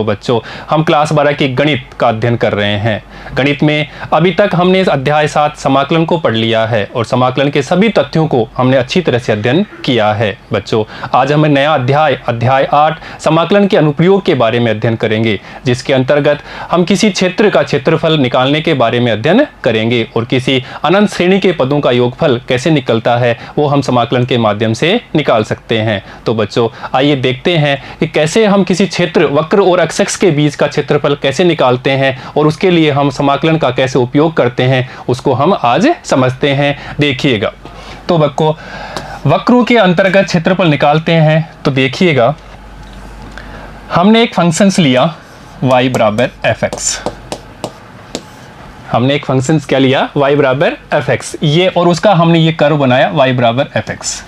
तो बच्चों हम क्लास 12 के गणित का अध्ययन कर रहे हैं। गणित में अभी तक हमने इस अध्याय 7 समाकलन को पढ़ लिया है और समाकलन के सभी तथ्यों को हमने अच्छी तरह से अध्ययन किया है। बच्चों आज हमें नया अध्याय 8 समाकलन के अनुप्रयोग के बारे में अध्ययन करेंगे, जिसके अंतर्गत हम किसी क्षेत्र का क्षेत्रफल निकालने के बारे में अध्ययन करेंगे और किसी अनंत श्रेणी के पदों का योगफल कैसे निकलता है वो हम समाकलन के माध्यम से निकाल सकते हैं। तो बच्चों आइए देखते हैं कि कैसे हम किसी क्षेत्र वक्र और अक्ष के बीच का क्षेत्रफल कैसे निकालते हैं और उसके लिए हम समाकलन का कैसे उपयोग करते हैं, उसको हम आज समझते हैं। देखिएगा, तो वक्रों के अंतर्गत क्षेत्रफल निकालते हैं। तो देखिएगा, हमने एक फंक्शंस लिया y बराबर fx। हमने एक फंक्शंस क्या लिया, y बराबर fx, ये और उसका हमने ये कर्व बनाया y बराबर fx।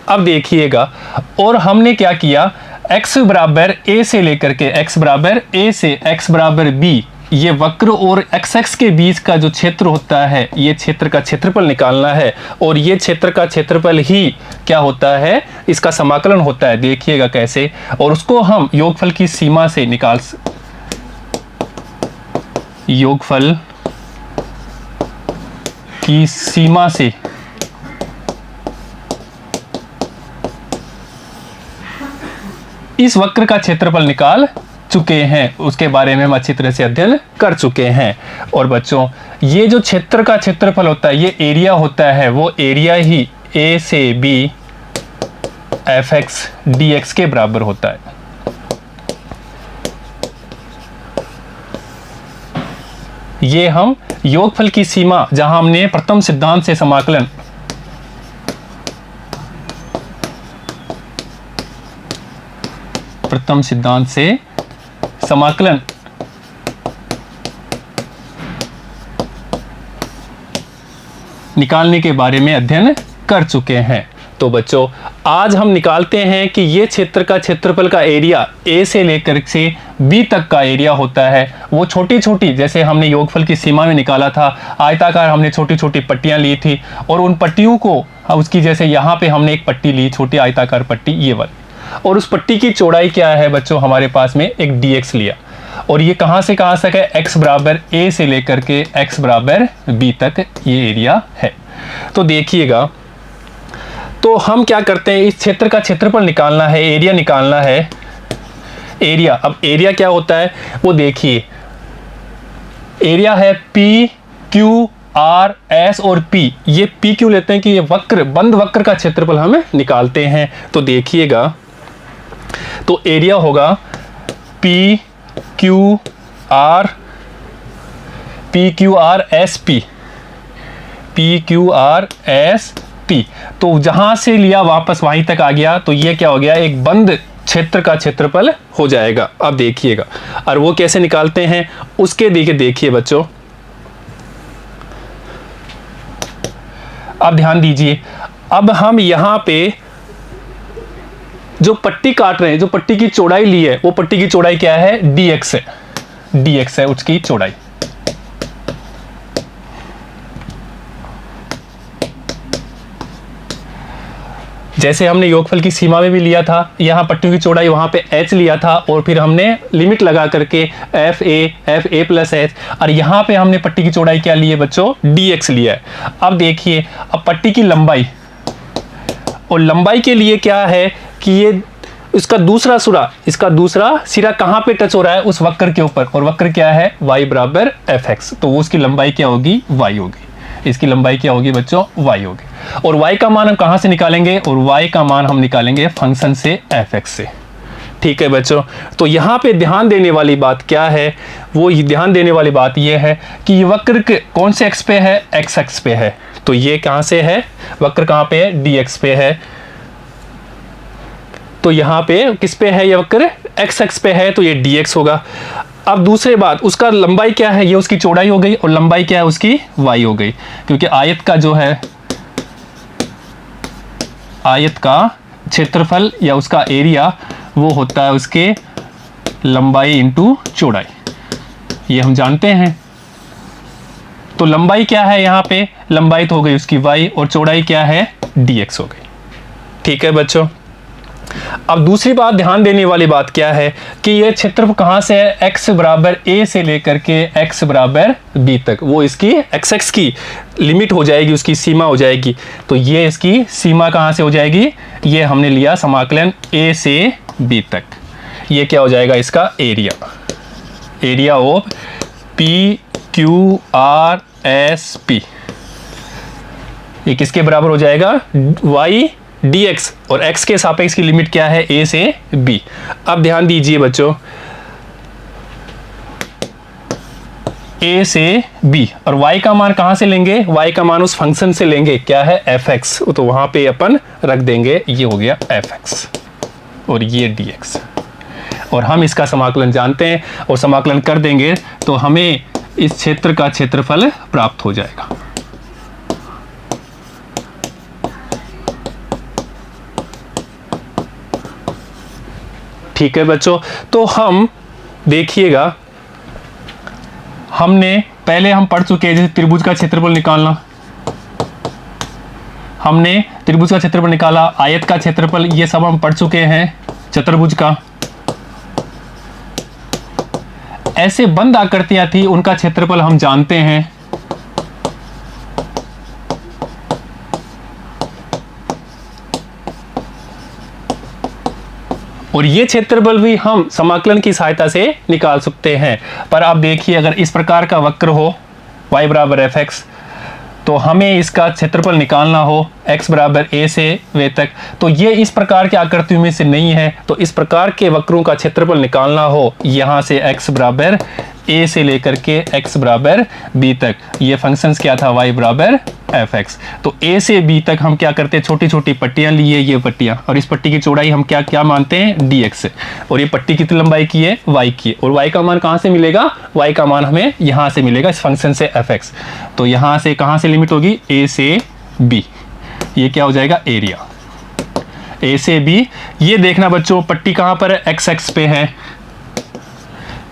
अब देखिएगा, और हमने क्या किया, x बराबर a से लेकर के x बराबर a से x बराबर b, ये वक्र और x के बीच का जो क्षेत्र होता है, ये क्षेत्र का क्षेत्रफल निकालना है और ये क्षेत्र का क्षेत्रफल ही क्या होता है, इसका समाकलन होता है। देखिएगा कैसे, और उसको हम योगफल की सीमा से योगफल की सीमा से इस वक्र का क्षेत्रफल निकाल चुके हैं, उसके बारे में हम अच्छी तरह से अध्ययन कर चुके हैं। और बच्चों ये जो क्षेत्र का क्षेत्रफल होता है, ये एरिया होता है, वो एरिया ही a से b fx dx के बराबर होता है। ये हम योगफल की सीमा, जहां हमने प्रथम सिद्धांत से समाकलन निकालने के बारे में अध्ययन कर चुके हैं। तो बच्चों आज हम निकालते हैं कि ये क्षेत्र का क्षेत्रफल का एरिया a से लेकर से b तक का एरिया होता है। वो छोटी छोटी, जैसे हमने योगफल की सीमा में निकाला था, आयताकार हमने छोटी छोटी पट्टियां ली थी और उन पट्टियों को उसकी, जैसे यहाँ पे हमने एक पट्टी ली, छोटी आयताकार पट्टी ये वाली, और उस पट्टी की चौड़ाई क्या है बच्चों, हमारे पास में एक dx लिया और ये कहाँ से कहाँ तक है, x बराबर a से लेकर के x बराबर b तक ये एरिया है। तो देखिएगा, तो हम क्या करते हैं, इस क्षेत्र का क्षेत्रफल निकालना है, एरिया निकालना है, एरिया। अब एरिया क्या होता है वो देखिए, एरिया है P Q R S और P। ये P क्यों लेते हैं कि ये वक्र, बंद वक्र का क्षेत्रफल हमें निकालते हैं। तो देखिएगा, तो एरिया होगा P Q R S P। तो जहां से लिया वापस वहीं तक आ गया, तो ये क्या हो गया, एक बंद क्षेत्र का क्षेत्रफल हो जाएगा। अब देखिएगा, और वो कैसे निकालते हैं उसके देखिए बच्चों, अब ध्यान दीजिए। अब हम यहां पे जो पट्टी काट रहे हैं, जो पट्टी की चौड़ाई ली है, वो पट्टी की चौड़ाई क्या है, dx है, dx है उसकी चौड़ाई। जैसे हमने योगफल की सीमा में भी लिया था, यहाँ पट्टियों की चौड़ाई वहाँ पे h लिया था और फिर हमने लिमिट लगा करके f a प्लस h, और यहाँ पे हमने पट्टी की चौड़ाई क्या ली है बच्चों, dx लिया है। अब देखिए, अब पट्टी की लंबाई, और लंबाई के लिए क्या है कि ये इसका दूसरा सिरा कहाँ पे टच हो रहा है, उस वक्र के ऊपर, और वक्र क्या है, y बराबर fx। तो वो उसकी लंबाई क्या होगी, y होगी। इसकी लंबाई क्या होगी बच्चों, y होगी। और y का मान हम कहाँ से निकालेंगे, और y का मान हम निकालेंगे फंक्शन से, fx से। ठीक है बच्चों, तो यहाँ पे ध्यान देने वाली बात क्या है, वो ध्यान देने वाली बात ये है कि ये वक्र कौन से x पे है, x अक्ष पे है। तो ये कहाँ से है, वक्र कहाँ पे है, dx पे है। तो यहाँ पे किस पे है, ये वक्र x अक्ष पे है, तो ये dx होगा। अब दूसरी बात, उसका लंबाई क्या है, ये उसकी चौड़ाई हो गई, और लंबाई क्या है उसकी, y हो गई, क्योंकि आयत का जो है, आयत का क्षेत्रफल या उसका एरिया वो होता है उसके लंबाई इंटू चौड़ाई, ये हम जानते हैं। तो लंबाई क्या है, यहाँ पे लंबाई तो हो गई उसकी y और चौड़ाई क्या है, dx हो गई। ठीक है बच्चों, अब दूसरी बात ध्यान देने वाली बात क्या है कि ये क्षेत्रफल कहाँ से है, x बराबर a से लेकर के x बराबर b तक, वो इसकी x की लिमिट हो जाएगी, उसकी सीमा हो जाएगी। तो ये इसकी सीमा कहाँ से हो जाएगी, ये हमने लिया समाकलन a से b तक। ये क्या हो जाएगा, इसका एरिया ऑफ PQRSP, ये किसके बराबर हो जाएगा, y dx, और x के सापेक्ष की लिमिट क्या है, a से b। अब ध्यान दीजिए बच्चों, a से b, और y का मान कहां से लेंगे, y का मान उस फंक्शन से लेंगे, क्या है, fx, तो वहां पे अपन रख देंगे, ये हो गया fx और ये dx, और हम इसका समाकलन जानते हैं, और समाकलन कर देंगे तो हमें इस क्षेत्र का क्षेत्रफल प्राप्त हो जाएगा। ठीक है बच्चों, तो हम देखिएगा, हमने पहले हम पढ़ चुके हैं जैसे त्रिभुज का क्षेत्रफल निकालना, हमने त्रिभुज का क्षेत्रफल निकाला, आयत का क्षेत्रफल, ये सब हम पढ़ चुके हैं, चतुर्भुज का। ऐसे बंद आकृतियां थी, उनका क्षेत्रफल हम जानते हैं। और ये क्षेत्रफल भी हम समाकलन की सहायता से निकाल सकते हैं। पर आप देखिए, अगर इस प्रकार का वक्र हो y बराबर fx, तो हमें इसका क्षेत्रफल निकालना हो x बराबर a से वे तक, तो ये इस प्रकार के आकृतियों में से नहीं है। तो इस प्रकार के वक्रों का क्षेत्रफल निकालना हो, यहाँ से x बराबर a से लेकर के x बराबर b तक, ये फंक्शंस क्या था, y बराबर fx। तो a से b तक हम क्या करते हैं, छोटी छोटी पट्टियां लिए, ये पट्टियां, और इस पट्टी की चौड़ाई हम क्या क्या मानते हैं, dx, और ये पट्टी कितनी लंबाई की है, y की है, और y का मान कहाँ से मिलेगा, y का मान हमें यहाँ से मिलेगा, इस फंक्शन से fx। तो यहाँ से कहाँ से लिमिट होगी, a से b, ये क्या हो जाएगा, एरिया a से b। ये देखना बच्चों, पट्टी कहाँ पर है, x एक्स पे है,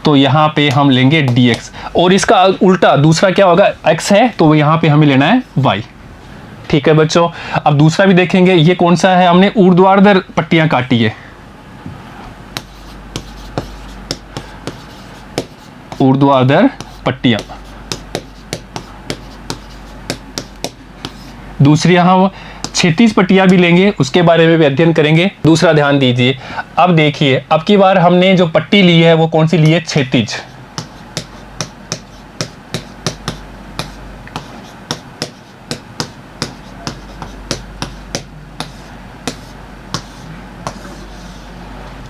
तो यहाँ पे हम लेंगे dx, और इसका उल्टा दूसरा क्या होगा, x है, तो यहाँ पे हमें लेना है y। ठीक है बच्चों, अब दूसरा भी देखेंगे, ये कौन सा है, हमने ऊर्ध्वाधर पट्टियां काटी है, ऊर्ध्वाधर पट्टियां। दूसरी हम क्षैतिज पट्टियां भी लेंगे, उसके बारे में भी अध्ययन करेंगे। दूसरा ध्यान दीजिए, अब देखिए, अब की बार हमने जो पट्टी ली है वो कौन सी ली है, क्षैतिज।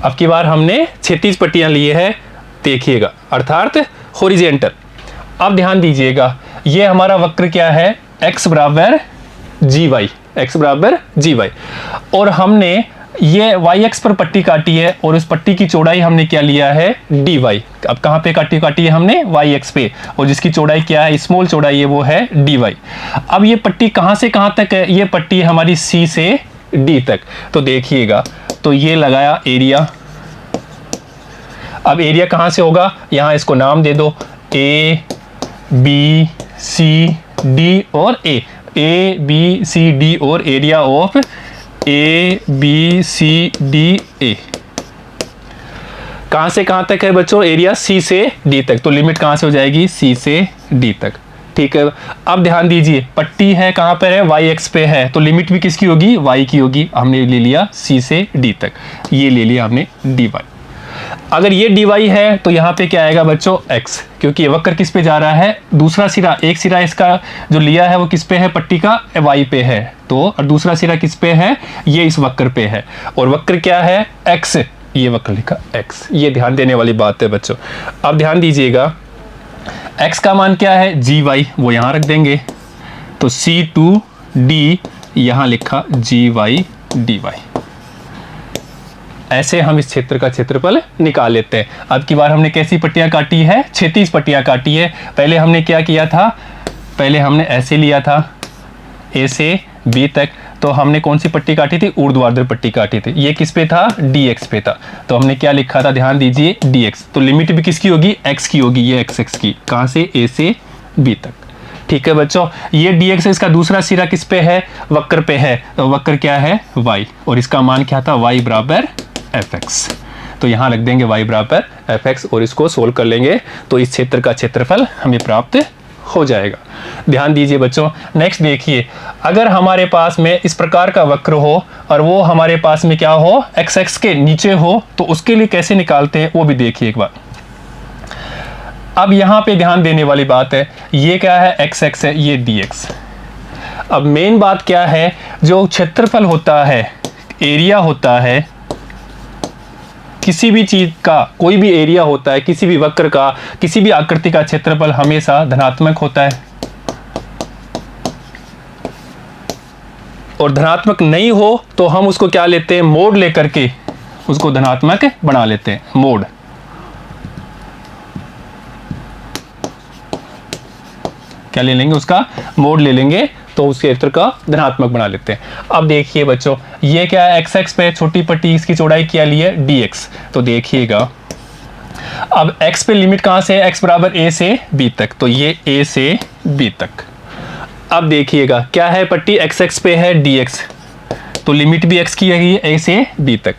अब की बार हमने क्षैतिज पट्टियां ली है, देखिएगा, अर्थात हॉरिजॉन्टल। अब ध्यान दीजिएगा, ये हमारा वक्र क्या है, x बराबर gy, x बराबर gy, और हमने ये y-x पर पट्टी काटी है, और उस पट्टी की चौड़ाई हमने क्या लिया है, dy। अब कहाँ पे काटी है हमने, y-x पे, और जिसकी चौड़ाई क्या है, स्मॉल चौड़ाई है, वो है dy। अब ये पट्टी कहाँ से कहाँ तक है, ये पट्टी हमारी c से d तक। तो देखिएगा, तो ये लगाया एरिया। अब एरिया कहाँ से होगा, यहाँ इसको नाम दे दो, a b c d और a b c d, और area of a b c d a कहाँ से कहाँ तक है बच्चों, एरिया c से d तक, तो लिमिट कहाँ से हो जाएगी, c से d तक। ठीक है, अब ध्यान दीजिए, पट्टी है कहाँ पर है, y-x पे है, तो लिमिट भी किसकी होगी, y की होगी। हमने ले लिया c से d तक, ये ले लिया हमने dy। अगर ये dy है तो यहाँ पे क्या आएगा बच्चों, x, क्योंकि ये वक्र किस पे जा रहा है, दूसरा सिरा, एक सिरा इसका जो लिया है वो किस पे है, पट्टी का y पे है, तो और दूसरा सिरा किस पे है, ये इस वक्र पे है, और वक्र क्या है, x, ये वक्र लिखा x। ये ध्यान देने वाली बात है बच्चों। अब ध्यान दीजिएगा, x का मान क्या है, gy, वो यहाँ रख देंगे, तो c2d यहाँ लिखा gy dy। ऐसे हम इस क्षेत्र का क्षेत्रफल निकाल लेते हैं। अब की बार हमने कैसी पट्टियां काटी है, क्षैतिज पट्टियां काटी है। पहले हमने क्या किया था, पहले हमने ऐसे लिया था a से b तक, तो हमने कौन सी पट्टी काटी थी, ऊर्ध्वाधर पट्टी काटी थी। ये किस पे था, dx पे था, तो हमने क्या लिखा था, ध्यान दीजिए, dx। तो लिमिट भी किसकी होगी, x की होगी, ये x की, कहाँ से, a से b तक। ठीक है बच्चों, ये dx है, इसका दूसरा सिरा किस पे है, वक्र पे है, तो वक्र क्या है y, और इसका मान क्या था y बराबर fx। तो यहाँ रख देंगे y बराबर fx और इसको सोल्व कर लेंगे तो इस क्षेत्र का क्षेत्रफल हमें प्राप्त हो जाएगा। ध्यान दीजिए बच्चों, नेक्स्ट देखिए, अगर हमारे पास में इस प्रकार का वक्र हो और वो हमारे पास में क्या हो, x के नीचे हो, तो उसके लिए कैसे निकालते हैं वो भी देखिए एक बार। अब यहाँ पे ध्यान देने वाली बात है, ये क्या है x है, ये dx। अब मेन बात क्या है, जो क्षेत्रफल होता है, एरिया होता है, किसी भी चीज का कोई भी एरिया होता है, किसी भी वक्र का, किसी भी आकृति का क्षेत्रफल हमेशा धनात्मक होता है, और धनात्मक नहीं हो तो हम उसको क्या लेते हैं, मोड लेकर के उसको धनात्मक बना लेते हैं, मोड। क्या ले लेंगे, उसका मोड ले लेंगे तो उस क्षेत्र का धनात्मक बना लेते हैं। अब देखिए बच्चों, ये क्या है, x पे छोटी पट्टी, इसकी चौड़ाई क्या ली है, dx। तो देखिएगा अब x पे लिमिट कहां से है, x बराबर a से b तक, तो ये a से b तक। अब देखिएगा क्या है, पट्टी x पे है dx, तो लिमिट भी x की है a से b तक।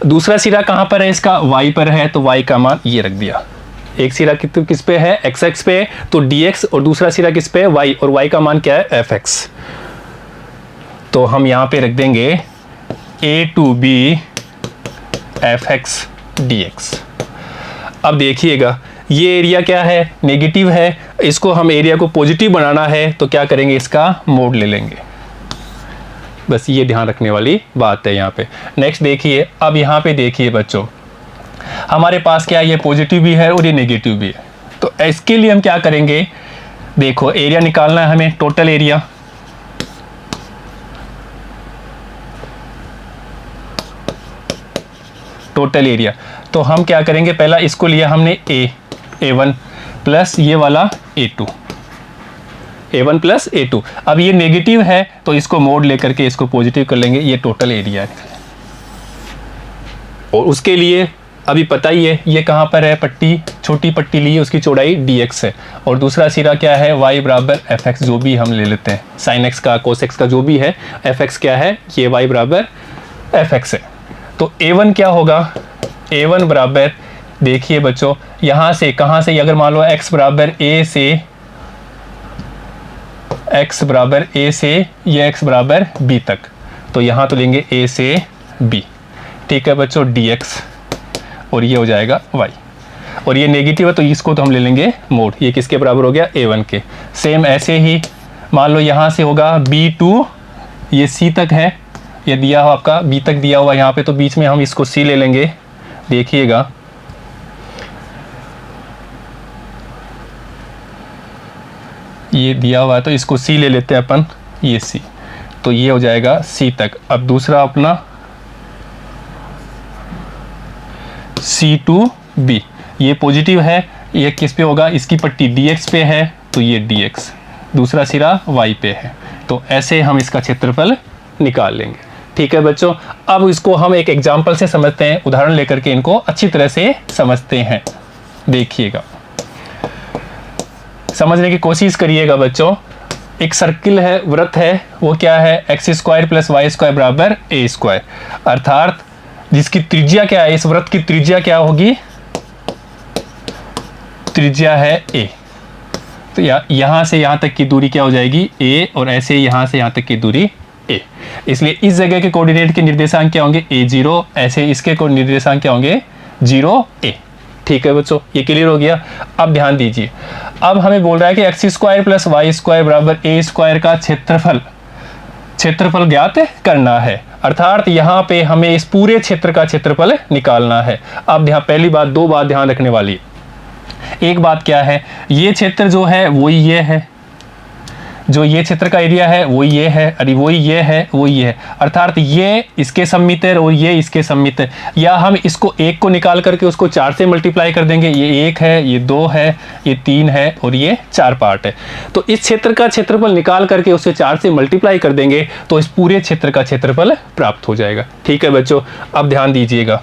दूसरा सिरा कहां पर है, इसका y पर है, तो y का मान ये रख दिया। एक सिरा किस पे है, x पे, तो dx, और दूसरा सिरा किस पे है, y, और y का मान क्या है, fx। तो हम यहाँ पे रख देंगे a to b fx dx। अब देखिएगा ये एरिया क्या है, नेगेटिव है, इसको हम एरिया को पॉजिटिव बनाना है तो क्या करेंगे, इसका मोड ले लेंगे। बस ये ध्यान रखने वाली बात है यहाँ पे। नेक्स्ट देखिए, अब यहाँ पे देखिए बच्चों, हमारे पास क्या है, ये पॉजिटिव भी है और ये नेगेटिव भी है, तो इसके लिए हम क्या करेंगे, देखो एरिया निकालना है हमें, टोटल एरिया। टोटल एरिया तो हम क्या करेंगे, पहला इसको लिया हमने a1 प्लस ये वाला a2, a1 प्लस a2। अब ये नेगेटिव है तो इसको मोड लेकर के इसको पॉजिटिव कर लेंगे, ये टोटल एरिया है। और उसके लिए अभी पता ही है ये कहाँ पर है, पट्टी, छोटी पट्टी ली है, उसकी चौड़ाई dx है, और दूसरा सिरा क्या है, y बराबर fx, जो भी हम ले लेते हैं, sin x का, cos x का जो भी है, fx क्या है, ये y बराबर fx है। तो a1 क्या होगा, a1 बराबर, देखिए बच्चों यहाँ से कहाँ से, अगर मान लो x बराबर a से, x बराबर a से ये x बराबर b तक, तो यहाँ तो लेंगे a से b, ठीक है बच्चों, dx, और ये हो जाएगा y, और ये नेगेटिव है तो इसको तो हम ले लेंगे मोड। ये किसके बराबर हो गया, a1 के। सेम ऐसे ही मान लो यहाँ से होगा b2, ये c तक है, ये दिया हो आपका b तक दिया हुआ यहाँ पे, तो बीच में हम इसको c ले लेंगे। देखिएगा ये दिया हुआ है तो इसको c ले लेते हैं अपन, ये c, तो ये हो जाएगा c तक। अब दूसरा अपना C2b, ये पॉजिटिव है, ये किस पे होगा, इसकी पट्टी dx पे है, तो ये dx, दूसरा सिरा y पे है, तो ऐसे हम इसका क्षेत्रफल निकाल लेंगे। ठीक है बच्चों, अब इसको हम एक एग्जांपल से समझते हैं, उदाहरण लेकर के इनको अच्छी तरह से समझते हैं। देखिएगा, समझने की कोशिश करिएगा बच्चों। एक सर्किल है, वृत्त है, वो क्या है, x square plus Y square बराबर ए स्क्वायर, अर्थात जिसकी त्रिज्या क्या है, इस वृत्त की त्रिज्या क्या होगी, त्रिज्या है a, तो यहाँ से यहाँ तक की दूरी क्या हो जाएगी a, और ऐसे यहाँ से यहाँ तक की दूरी a। इसलिए इस जगह के कोऑर्डिनेट के निर्देशांक क्या होंगे, a0, ऐसे इसके निर्देशांक क्या होंगे 0a। ठीक है बच्चों, ये क्लियर हो गया। अब ध्यान दीजिए, अब हमें बोल रहा है कि x square plus Y square बराबर ए स्क्वायर का क्षेत्रफल ज्ञात करना है, अर्थात यहाँ पे हमें इस पूरे क्षेत्र का क्षेत्रफल निकालना है। अब ध्यान, पहली बात, दो बात ध्यान रखने वाली है। एक बात क्या है, ये क्षेत्र जो है वो ये है, जो ये क्षेत्र का एरिया है वो ये है, अरे वो ये है, वो ये है, अर्थात ये इसके सममित है और ये इसके सममित है। या हम इसको एक को निकाल करके उसको 4 से मल्टीप्लाई कर देंगे, ये 1 है, ये 2 है, ये 3 है और ये 4 पार्ट है। तो इस क्षेत्र का क्षेत्रफल निकाल करके उसे 4 से मल्टीप्लाई कर देंगे तो इस पूरे क्षेत्र का क्षेत्रफल प्राप्त हो जाएगा। ठीक है बच्चों, अब ध्यान दीजिएगा,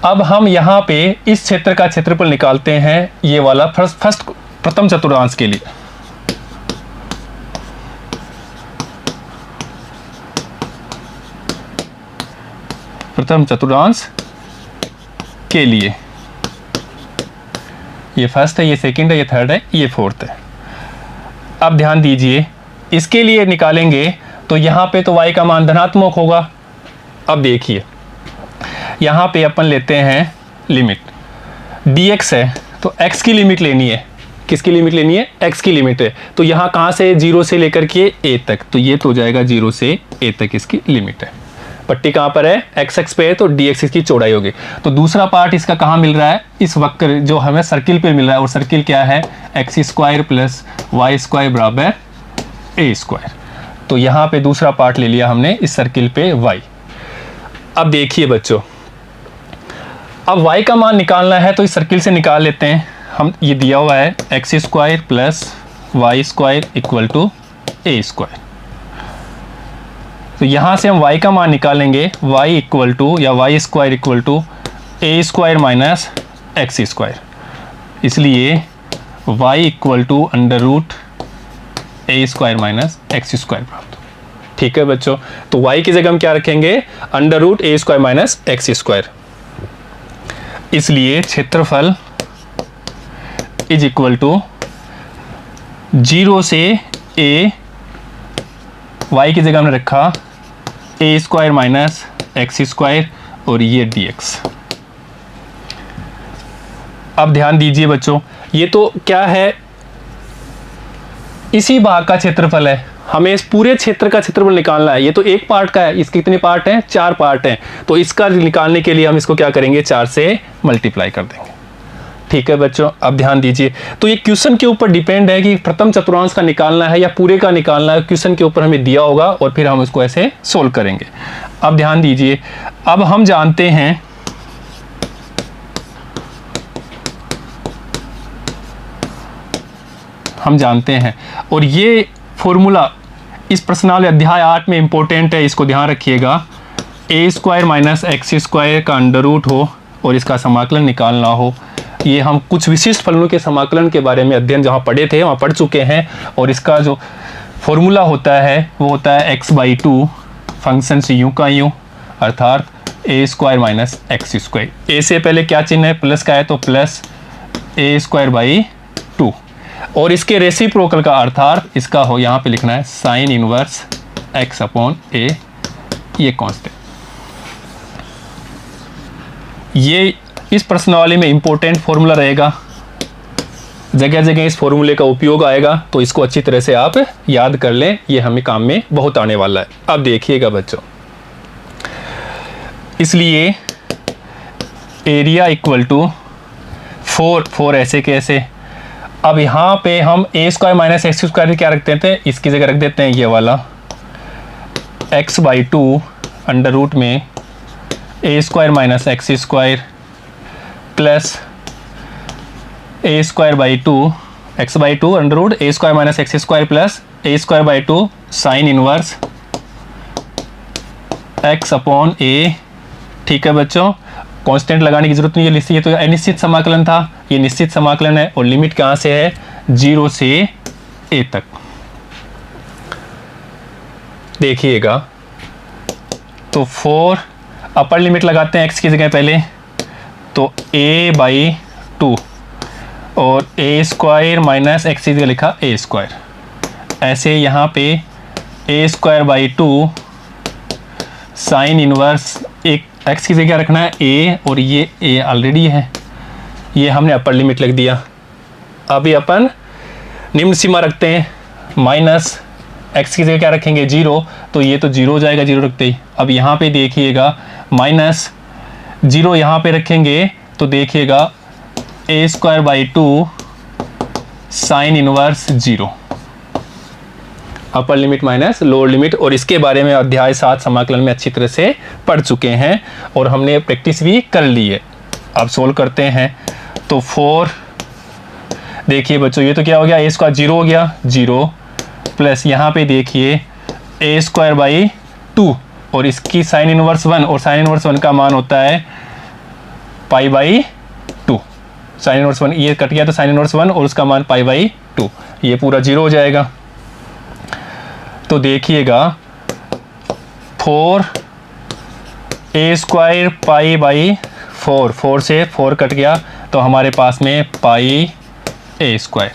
अब हम यहाँ पे इस क्षेत्र का क्षेत्रफल निकालते हैं, ये वाला फर्स्ट प्रथम चतुर्थांश के लिए। प्रथम चतुर्थांश के लिए ये फर्स्ट है, ये सेकंड है, ये थर्ड है, ये फोर्थ है। अब ध्यान दीजिए, इसके लिए निकालेंगे तो यहाँ पे तो y का मान धनात्मक होगा। अब देखिए यहाँ पे अपन लेते हैं लिमिट dx है तो x की लिमिट लेनी है। किसकी लिमिट लेनी है? x की लिमिट है। तो यहाँ कहाँ से 0 से लेकर के a तक, तो ये तो हो जाएगा 0 से a तक इसकी लिमिट है। पट्टी कहाँ पर है? x पे है तो dx इसकी चौड़ाई होगी। तो दूसरा पार्ट इसका कहाँ मिल रहा है? इस वक्र जो हमें सर्किल पे मिल रहा है, और सर्किल क्या है? x square plus Y square बराबर a स्क्वायर। तो यहाँ पे दूसरा पार्ट ले लिया हमने इस सर्किल पे y। अब देखिए बच्चों, अब y का मान निकालना है तो इस सर्किल से निकाल लेते हैं हम। ये दिया हुआ है x square plus Y square equal to a square. तो यहाँ से हम y का मान निकालेंगे, y इक्वल टू या y square equal to a square minus x square. इसलिए y equal to under root a square minus x square प्राप्त। ठीक है बच्चों, तो y की जगह हम क्या रखेंगे? Under root a square minus x square. इसलिए क्षेत्रफल इज इक्वल टू 0 से a, y की जगह हमने रखा a square minus x square और ये dx। अब ध्यान दीजिए बच्चों, ये तो क्या है? इसी भाग का क्षेत्रफल है। हमें इस पूरे क्षेत्र का क्षेत्रफल निकालना है। ये तो एक पार्ट का है, इसके कितने पार्ट हैं? 4 पार्ट हैं। तो इसका निकालने के लिए हम इसको क्या करेंगे? 4 से मल्टीप्लाई कर देंगे। ठीक है बच्चों, अब ध्यान दीजिए, तो ये क्वेश्चन के ऊपर डिपेंड है कि प्रथम चतुर्थांश का निकालना है या पूरे का निकालना है। क्वेश्चन के ऊपर हमें दिया होगा और फिर हम इसको ऐसे सोल्व करेंगे। अब ध्यान दीजिए, अब हम जानते हैं और ये फॉर्मूला इस प्रश्नावली अध्याय 8 में इंपॉर्टेंट है, इसको ध्यान रखिएगा। a square minus x square का अंडर रूट हो और इसका समाकलन निकालना हो। ये हम कुछ विशिष्ट फलनों के समाकलन के बारे में अध्ययन जहाँ पढ़े थे वहाँ पढ़ चुके हैं, और इसका जो फॉर्मूला होता है वो होता है x/2 फंक्शन से यूँ का यूँ, अर्थात a square minus x square. a से पहले क्या चिन्ह है? प्लस का है तो प्लस a स्क्वायर बाई 2, और इसके रेसिप्रोकल का अर्थात इसका हो यहाँ पे लिखना है sign inverse x upon a, ये कांस्टेंट। ये इस प्रश्नावली में इंपॉर्टेंट फॉर्मूला रहेगा, जगह जगह इस फॉर्मूले का उपयोग आएगा, तो इसको अच्छी तरह से आप याद कर लें, ये हमें काम में बहुत आने वाला है। अब देखिएगा बच्चों, इसलिए एरिया इक्वल टू 4 ऐसे कैसे। अब यहाँ पे हम a square minus x square क्या रख देते हैं? इसकी जगह रख देते हैं ये वाला x/2 अंडर रूट में a square minus x square plus a square by 2 x/2 under root a square minus x square plus a square by 2 sine inverse x upon a। ठीक है बच्चों, कांस्टेंट लगाने की जरूरत नहीं है, ये तो अनिश्चित समाकलन था, ये निश्चित समाकलन है, और लिमिट कहाँ से है? 0 से a तक। देखिएगा तो 4 अपर लिमिट लगाते हैं x की जगह पहले, तो a/2 और a स्क्वायर माइनस एक्स की जगह लिखा a स्क्वायर। ऐसे यहाँ पे a square by 2 sine inverse, एक x की जगह रखना है a, और ये a ऑलरेडी है, ये हमने अपर लिमिट लिख दिया। अभी अपन निम्न सीमा रखते हैं, माइनस x की जगह क्या रखेंगे? 0, तो ये तो 0 हो जाएगा 0 रखते ही। अब यहाँ पे देखिएगा माइनस 0 यहाँ पे रखेंगे तो देखिएगा a square by 2 sine inverse 0, upper limit minus lower limit, और इसके बारे में अध्याय 7 समाकलन में अच्छी तरह से पढ़ चुके हैं और हमने प्रैक्टिस भी कर ली है। अब सोल्व करते हैं तो 4, देखिए बच्चों ये तो क्या हो गया? a स्क्वायर 0 हो गया, 0 प्लस यहाँ पे देखिए a स्क्वायर बाई 2 और इसकी साइन इनवर्स 1, और साइन इनवर्स 1 का मान होता है पाई/2। साइन इनवर्स 1, ये कट गया तो साइन इनवर्स 1 और उसका मान π/2, ये पूरा 0 हो जाएगा। तो देखिएगा 4a² π/4, 4 से 4 कट गया तो हमारे पास में πa²।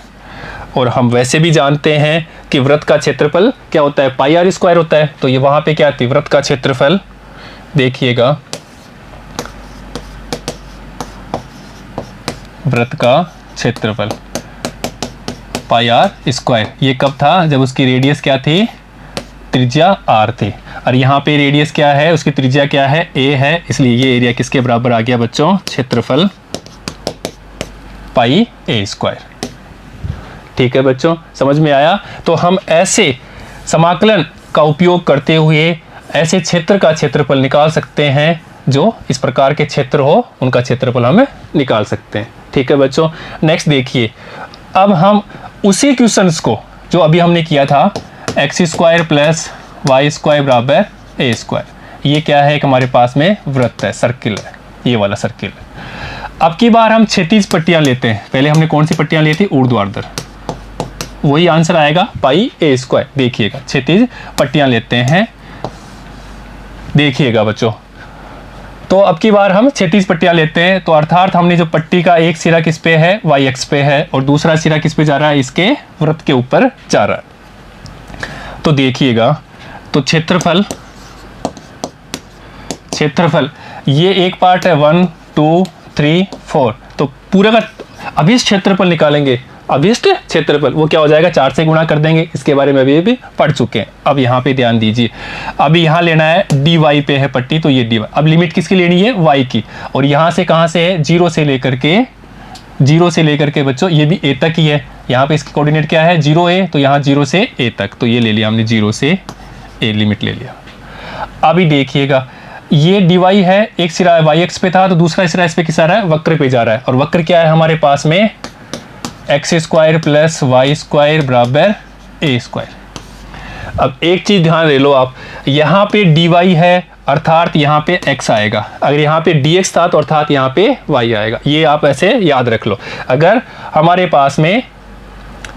और हम वैसे भी जानते हैं कि वृत्त का क्षेत्रफल क्या होता है, πr² होता है। तो ये वहाँ पे क्या थी, वृत्त का क्षेत्रफल, देखिएगा वृत्त का क्षेत्रफल πr²। ये कब था, जब उसकी रेडियस क्या थी, त्रिज्या r थी। और यहाँ पे रेडियस क्या है, उसकी त्रिज्या क्या है, a है, इसलिए ये एरिया किसके बराबर आ गया बच्चों, क्षेत्रफल πa²। ठीक है बच्चों, समझ में आया। तो हम ऐसे समाकलन का उपयोग करते हुए ऐसे क्षेत्र का क्षेत्रफल निकाल सकते हैं, जो इस प्रकार के क्षेत्र हो उनका क्षेत्रफल हम निकाल सकते हैं। ठीक है बच्चों, नेक्स्ट देखिए, अब हम उसी क्वेश्चंस को जो अभी हमने किया था, x² + y² बराबर a², ये क्या है, एक हमारे पास में वृत्त है, सर्किल है, ये वाला सर्किल है। अब की बार हम क्षैतिज पट्टियां लेते हैं। पहले हमने कौन सी पट्टियां ली थी, ऊर्ध्वाधर, वही आंसर आएगा πa²। देखिएगा क्षैतिज पट्टियां लेते हैं, देखिएगा बच्चों। तो अब की बार हम क्षैतिज पट्टियां लेते हैं, तो अर्थात हमने जो पट्टी का एक सिरा किस पे है, y अक्ष पे है, और दूसरा सिरा किस पे जा रहा है, इसके वृत्त के ऊपर जा रहा है। तो देखिएगा, तो क्षेत्रफल ये एक पार्ट है 1 2 3 4, तो पूरा का अभिष्ट क्षेत्रफल निकालेंगे। अभिष्ट क्षेत्रफल वो क्या हो जाएगा, 4 से गुणा कर देंगे, इसके बारे में भी पढ़ चुके हैं। अब यहाँ पे ध्यान दीजिए, अभी यहाँ लेना है dy पे है पट्टी, तो ये dy, अब लिमिट किसकी लेनी है, y की, और यहाँ से कहाँ से है, 0 से लेकर के बच्चों ये भी a तक ही है। यहाँ पे इसकी कोऑर्डिनेट क्या है, 0a, तो यहाँ 0 से a तक, तो ये ले लिया हमने, 0 से a लिमिट ले लिया। अभी देखिएगा, ये dy है, एक सिरा y अक्ष पे था, तो दूसरा सिरा इस पे किस आ रहा है, वक्र पे जा रहा है, और वक्र क्या है हमारे पास में, x² + y² बराबर a²। अब एक चीज ध्यान दे लो आप, यहाँ पे dy है, अर्थात यहाँ पे x आएगा, अगर यहाँ पे dx था तो अर्थात यहाँ पे y आएगा। ये आप ऐसे याद रख लो। अगर हमारे पास में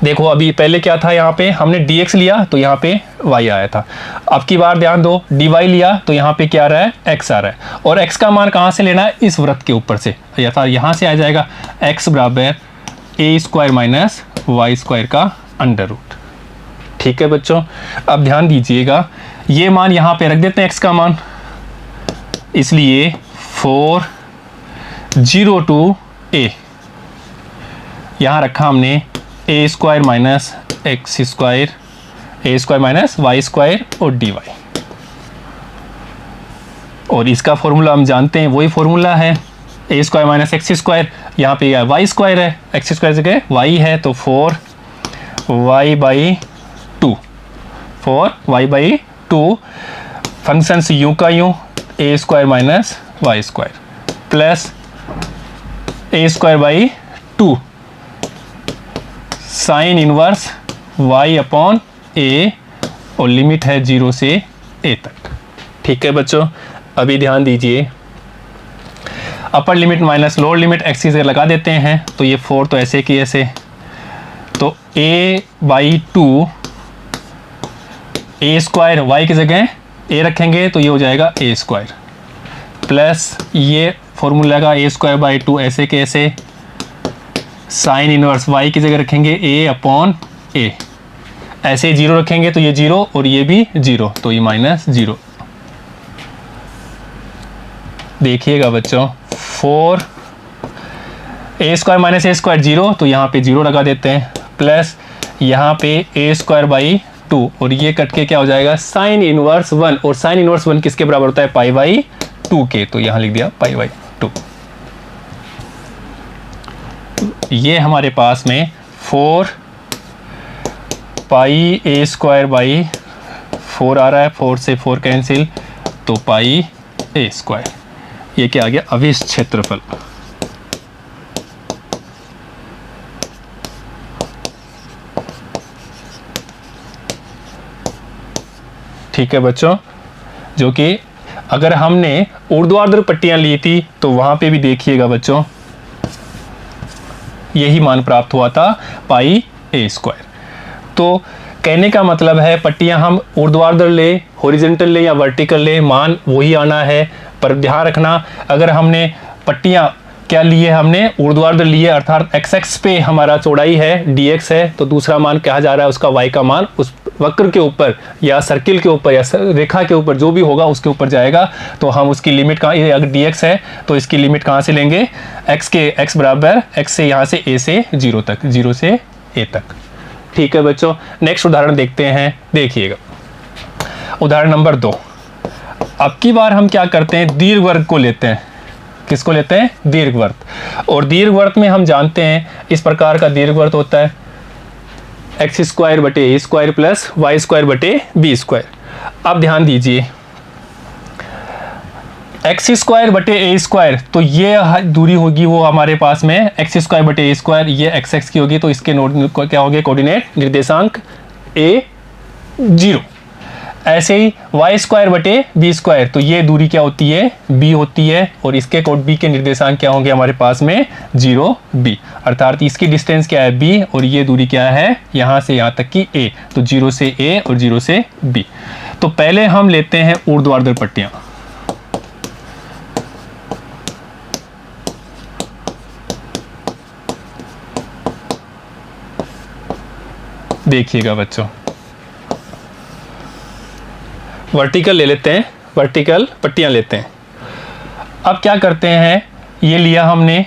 देखो, अभी पहले क्या था, यहाँ पे हमने dx लिया तो यहाँ पे y आया था। अब की बार ध्यान दो, dy लिया तो यहाँ पे क्या आ रहा है, x आ रहा है, और x का मान कहाँ से लेना है, इस वृत्त के ऊपर से, या यहाँ से आ जाएगा x बराबर a² - y² का √। ठीक है बच्चों, अब ध्यान दीजिएगा, ये मान यहाँ पे रख देते हैं x का मान, इसलिए 4 0 to a, यहाँ रखा हमने a² - x² a² - y² और dy, और इसका फॉर्मूला हम जानते हैं, वही फॉर्मूला है a² - x², यहाँ पे y² है, x² जगह y है, तो 4y/2, 4y/2 फंक्शन यूं का यूं a² - y² plus a²/2 sine inverse y/a, और लिमिट है 0 से a तक। ठीक है बच्चों, अभी ध्यान दीजिए, upper limit minus lower limit x की जगह लगा देते हैं, तो ये 4 तो ऐसे की ऐसे, तो a/2 a² y की जगह a रखेंगे तो ये हो जाएगा a² प्लस ये फॉर्मूला का a²/2 ऐसे के ऐसे, साइन इनवर्स y की जगह रखेंगे a/a, ऐसे 0 रखेंगे तो ये 0 और ये भी 0, तो ये -0। देखिएगा बच्चों, 4 a² - a² 0, तो यहाँ पे 0 लगा देते हैं, प्लस यहाँ पे a²/2, और ये कट के क्या हो जाएगा, साइन इनवर्स 1, और साइन इनवर्स 1 किसके बराबर होता है, π/2 के, तो यहाँ लिख दिया π/2। ये हमारे पास में 4 πa²/4 आ रहा है, 4 से 4 कैंसिल, तो πa², ये क्या आ गया, अभिष्ट क्षेत्रफल। ठीक है बच्चों, जो कि अगर हमने ऊर्ध्वाधर पट्टियां ली थी तो वहां पे भी देखिएगा बच्चों, यही मान प्राप्त हुआ था पाई ए स्क्वायर। तो कहने का मतलब है पट्टियां हम ऊर्ध्वाधर ले, हॉरिजॉन्टल ले या वर्टिकल ले, मान वही आना है। पर ध्यान रखना, अगर हमने पट्टियां क्या लिए, हमने ऊर्ध्वाधर लिए अर्थात एक्स एक्स पे हमारा चौड़ाई है dx है, तो दूसरा मान कहा जा रहा है उसका y का मान उस वक्र के ऊपर या सर्किल के ऊपर या रेखा के ऊपर जो भी होगा उसके ऊपर जाएगा। तो हम उसकी लिमिट कहाँ, अगर dx है तो इसकी लिमिट कहाँ से लेंगे, x बराबर x से यहाँ से a से 0 तक, 0 से a तक। ठीक है बच्चों, नेक्स्ट उदाहरण देखते हैं। देखिएगा उदाहरण नंबर 2। अब की बार हम क्या करते हैं, दीर्घवृत्त को लेते हैं। किसको लेते हैं, दीर्घवृत्त। और दीर्घवृत्त में हम जानते हैं इस प्रकार का दीर्घवृत्त होता है एक्स स्क्वायर बटे a square plus Y square बटे बी स्क्वायर। अब ध्यान दीजिए, एक्स स्क्वायर बटे ए स्क्वायर, तो ये दूरी होगी वो हमारे पास में एक्स स्क्वायर बटे ए स्क्वायर, ये एक्स एक्स की होगी, तो इसके नोट क्या होंगे, कोऑर्डिनेट निर्देशांक ए 0। ऐसे ही वाई स्क्वायर बटे बी स्क्वायर, तो ये दूरी क्या होती है, बी होती है, और इसके कोड बी के निर्देशांक क्या होंगे हमारे पास में 0 बी, अर्थात इसकी डिस्टेंस क्या है बी और ये दूरी क्या है यहाँ से यहाँ तक की ए, तो 0 से ए और 0 से बी। तो पहले हम लेते हैं ऊर्ध्वाधर पट्टियां। देखिएगा बच्चों, वर्टिकल ले लेते हैं, वर्टिकल पट्टियां लेते हैं। अब क्या करते हैं, ये लिया हमने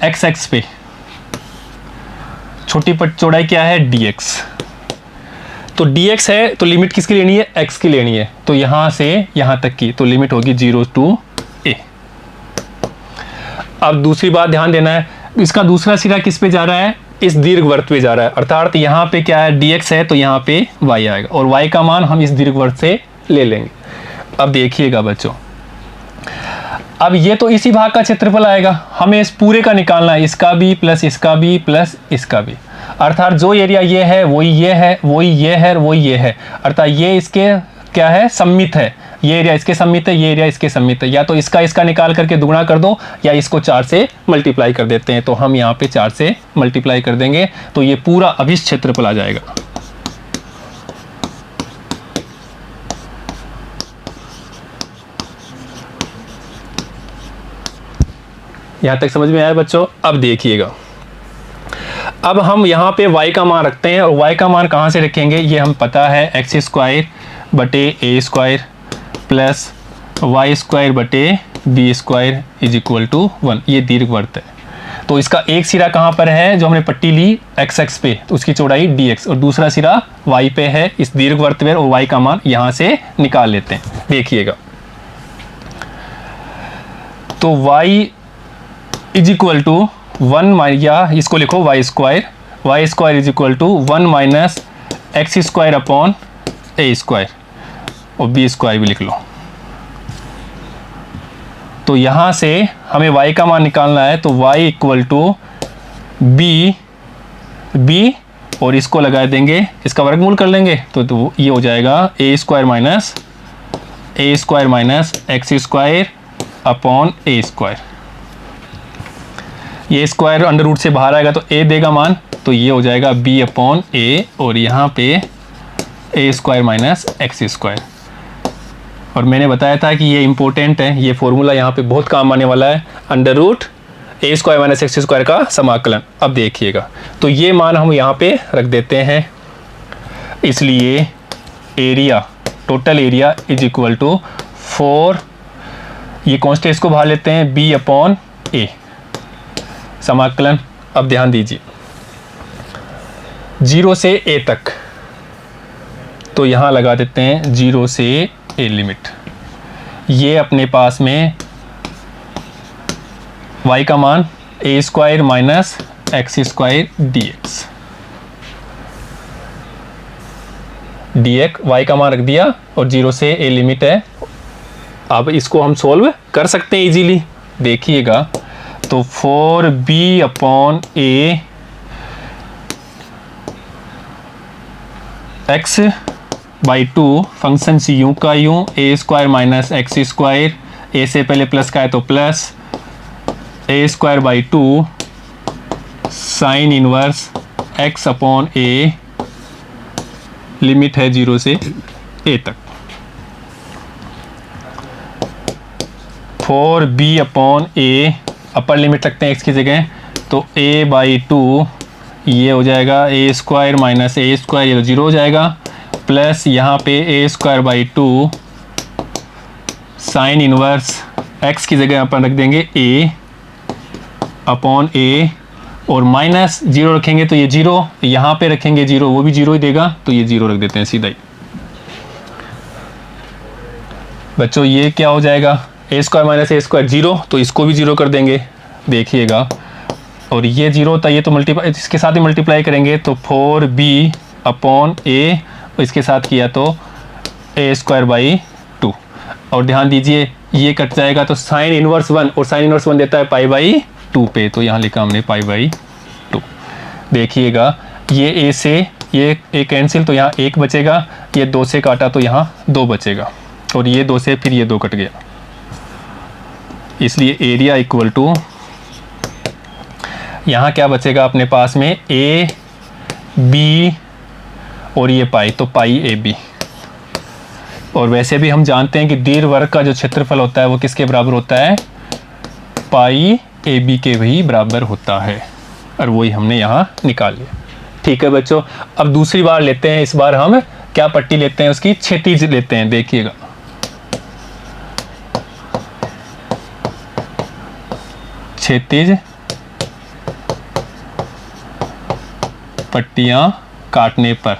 एक्स एक्स पे, छोटी चौड़ाई क्या है dx, तो dx है तो लिमिट किसकी लेनी है, x की लेनी है, तो यहां से यहां तक की, तो लिमिट होगी 0 to a। अब दूसरी बात ध्यान देना है, इसका दूसरा सिरा किस पे जा रहा है, इस दीर्घवृत्त पे जा रहा है, अर्थात यहाँ पे क्या है dx है तो यहाँ पे y आएगा, और y का मान हम इस दीर्घवृत्त से ले लेंगे। अब देखिएगा बच्चों, अब ये तो इसी भाग का क्षेत्रफल आएगा, हमें इस पूरे का निकालना है, इसका भी प्लस इसका भी प्लस इसका भी, अर्थात जो एरिया ये है वही ये है, वही ये है, वही ये है, अर्थात ये इसके क्या है, सम्मित है, ये एरिया इसके सम्मित है, ये एरिया इसके सम्मित है। या तो इसका निकाल करके दुगुना कर दो या इसको 4 से मल्टीप्लाई कर देते हैं, तो हम यहाँ पे 4 से मल्टीप्लाई कर देंगे तो ये पूरा अभिष्ट क्षेत्रफल आ जाएगा। यहाँ तक समझ में आया बच्चों। अब देखिएगा, अब हम यहाँ पे y का मान रखते हैं, और y का मान कहाँ से रखेंगे, ये हम पता है एक्स स्क्वायर बटे a square plus Y square बटे b square is equal to 1, ये दीर्घवृत्त है। तो इसका एक सिरा कहाँ पर है, जो हमने पट्टी ली एक्स एक्स पे, तो उसकी चौड़ाई dx, और दूसरा सिरा y पे है इस दीर्घवृत्त में, और y का मान यहाँ से निकाल लेते हैं। देखिएगा, तो y इज इक्वल टू 1 या इसको लिखो y square is equal to 1 minus x square upon a square, और बी स्क्वायर भी लिख लो। तो यहाँ से हमें y का मान निकालना है, तो y इक्वल टू बी और इसको लगा देंगे, इसका वर्गमूल कर लेंगे, तो ये हो जाएगा a square minus x square upon a square. ये स्क्वायर अंडर रूट से बाहर आएगा तो a देगा मान, तो ये हो जाएगा b अपॉन ए, और यहाँ पे ए स्क्वायर माइनस एक्स स्क्वायर। और मैंने बताया था कि ये इंपॉर्टेंट है, ये फॉर्मूला यहाँ पे बहुत काम आने वाला है, अंडर रूट ए स्क्वायर माइनस एक्स स्क्वायर का समाकलन। अब देखिएगा, तो ये मान हम यहाँ पे रख देते हैं, इसलिए area, total area is equal to 4, ये कॉन्स्टेंट को बाहर लेते हैं, b अपॉन ए समाकलन। अब ध्यान दीजिए, 0 से a तक, तो यहाँ लगा देते हैं 0 से a लिमिट, ये अपने पास में y का मान a square minus x square dx y का मान रख दिया, और 0 से a लिमिट है। अब इसको हम सोल्व कर सकते हैं इजीली, देखिएगा, तो 4b upon a x by 2 function सी यूं का यूं, a square minus x square, a से पहले प्लस का है तो plus a square by 2 sine inverse x upon a, limit है 0 से a तक, for b upon a, upper limit रखते हैं x की जगह, तो a/2 ये हो जाएगा a square minus a square, ये तो 0 हो जाएगा, प्लस यहाँ पे a square by 2 sine inverse x की जगह अपन रख देंगे a अपॉन a, और माइनस 0 रखेंगे तो ये 0, यहाँ पे रखेंगे 0, वो भी 0 ही देगा, तो ये 0 रख देते हैं सीधा ही। बच्चों ये क्या हो जाएगा, a square minus a square 0, तो इसको भी 0 कर देंगे, देखिएगा, और ये 0 था, ये तो मल्टीप्लाई, इसके साथ ही मल्टीप्लाई करेंगे, तो 4b अपॉन a, इसके साथ किया तो a स्क्वायर बाई 2, और ध्यान दीजिए ये कट जाएगा, तो साइन इनवर्स 1, और साइन इनवर्स 1 देता है पाई बाई 2 पे, तो यहाँ लिखा हमने पाई बाई 2। देखिएगा ये a से ये a कैंसिल, तो यहाँ 1 बचेगा, ये 2 से काटा तो यहाँ 2 बचेगा, और ये 2 से फिर ये 2 कट गया, इसलिए एरिया इक्वल टू, यहाँ क्या बचेगा अपने पास में, a b और ये पाई, तो पाई ए बी। और वैसे भी हम जानते हैं कि दीर्घवृत्त का जो क्षेत्रफल होता है वो किसके बराबर होता है, पाई ए बी के भी बराबर होता है, और वही हमने यहाँ निकाल लिया। ठीक है बच्चों, अब दूसरी बार लेते हैं, इस बार हम क्या पट्टी लेते हैं, उसकी क्षैतिज लेते हैं। देखिएगा क्षैतिज पट्टियां काटने पर,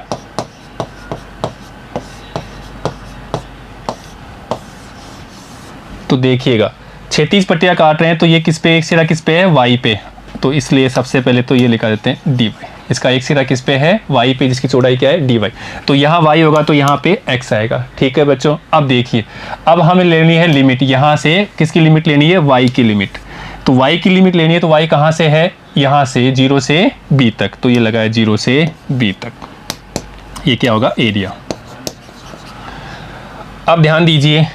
तो देखिएगा क्षैतिज पट्टियां काट रहे हैं, तो ये किस पे, एक सिरा किस पे है, y पे, तो इसलिए सबसे पहले तो ये लिखा देते हैं dy, इसका एक सिरा किस पे है, y पे, जिसकी चौड़ाई क्या है, dy, तो यहाँ y होगा तो यहाँ पे x आएगा। ठीक है बच्चों, अब देखिए, अब हमें लेनी है लिमिट, यहाँ से किसकी लिमिट लेनी है, y की लिमिट, तो y की लिमिट लेनी है, तो y कहाँ से है, यहाँ से 0 से b तक, तो ये लगा है 0 से b तक, ये क्या होगा, एरिया। अब ध्यान दीजिए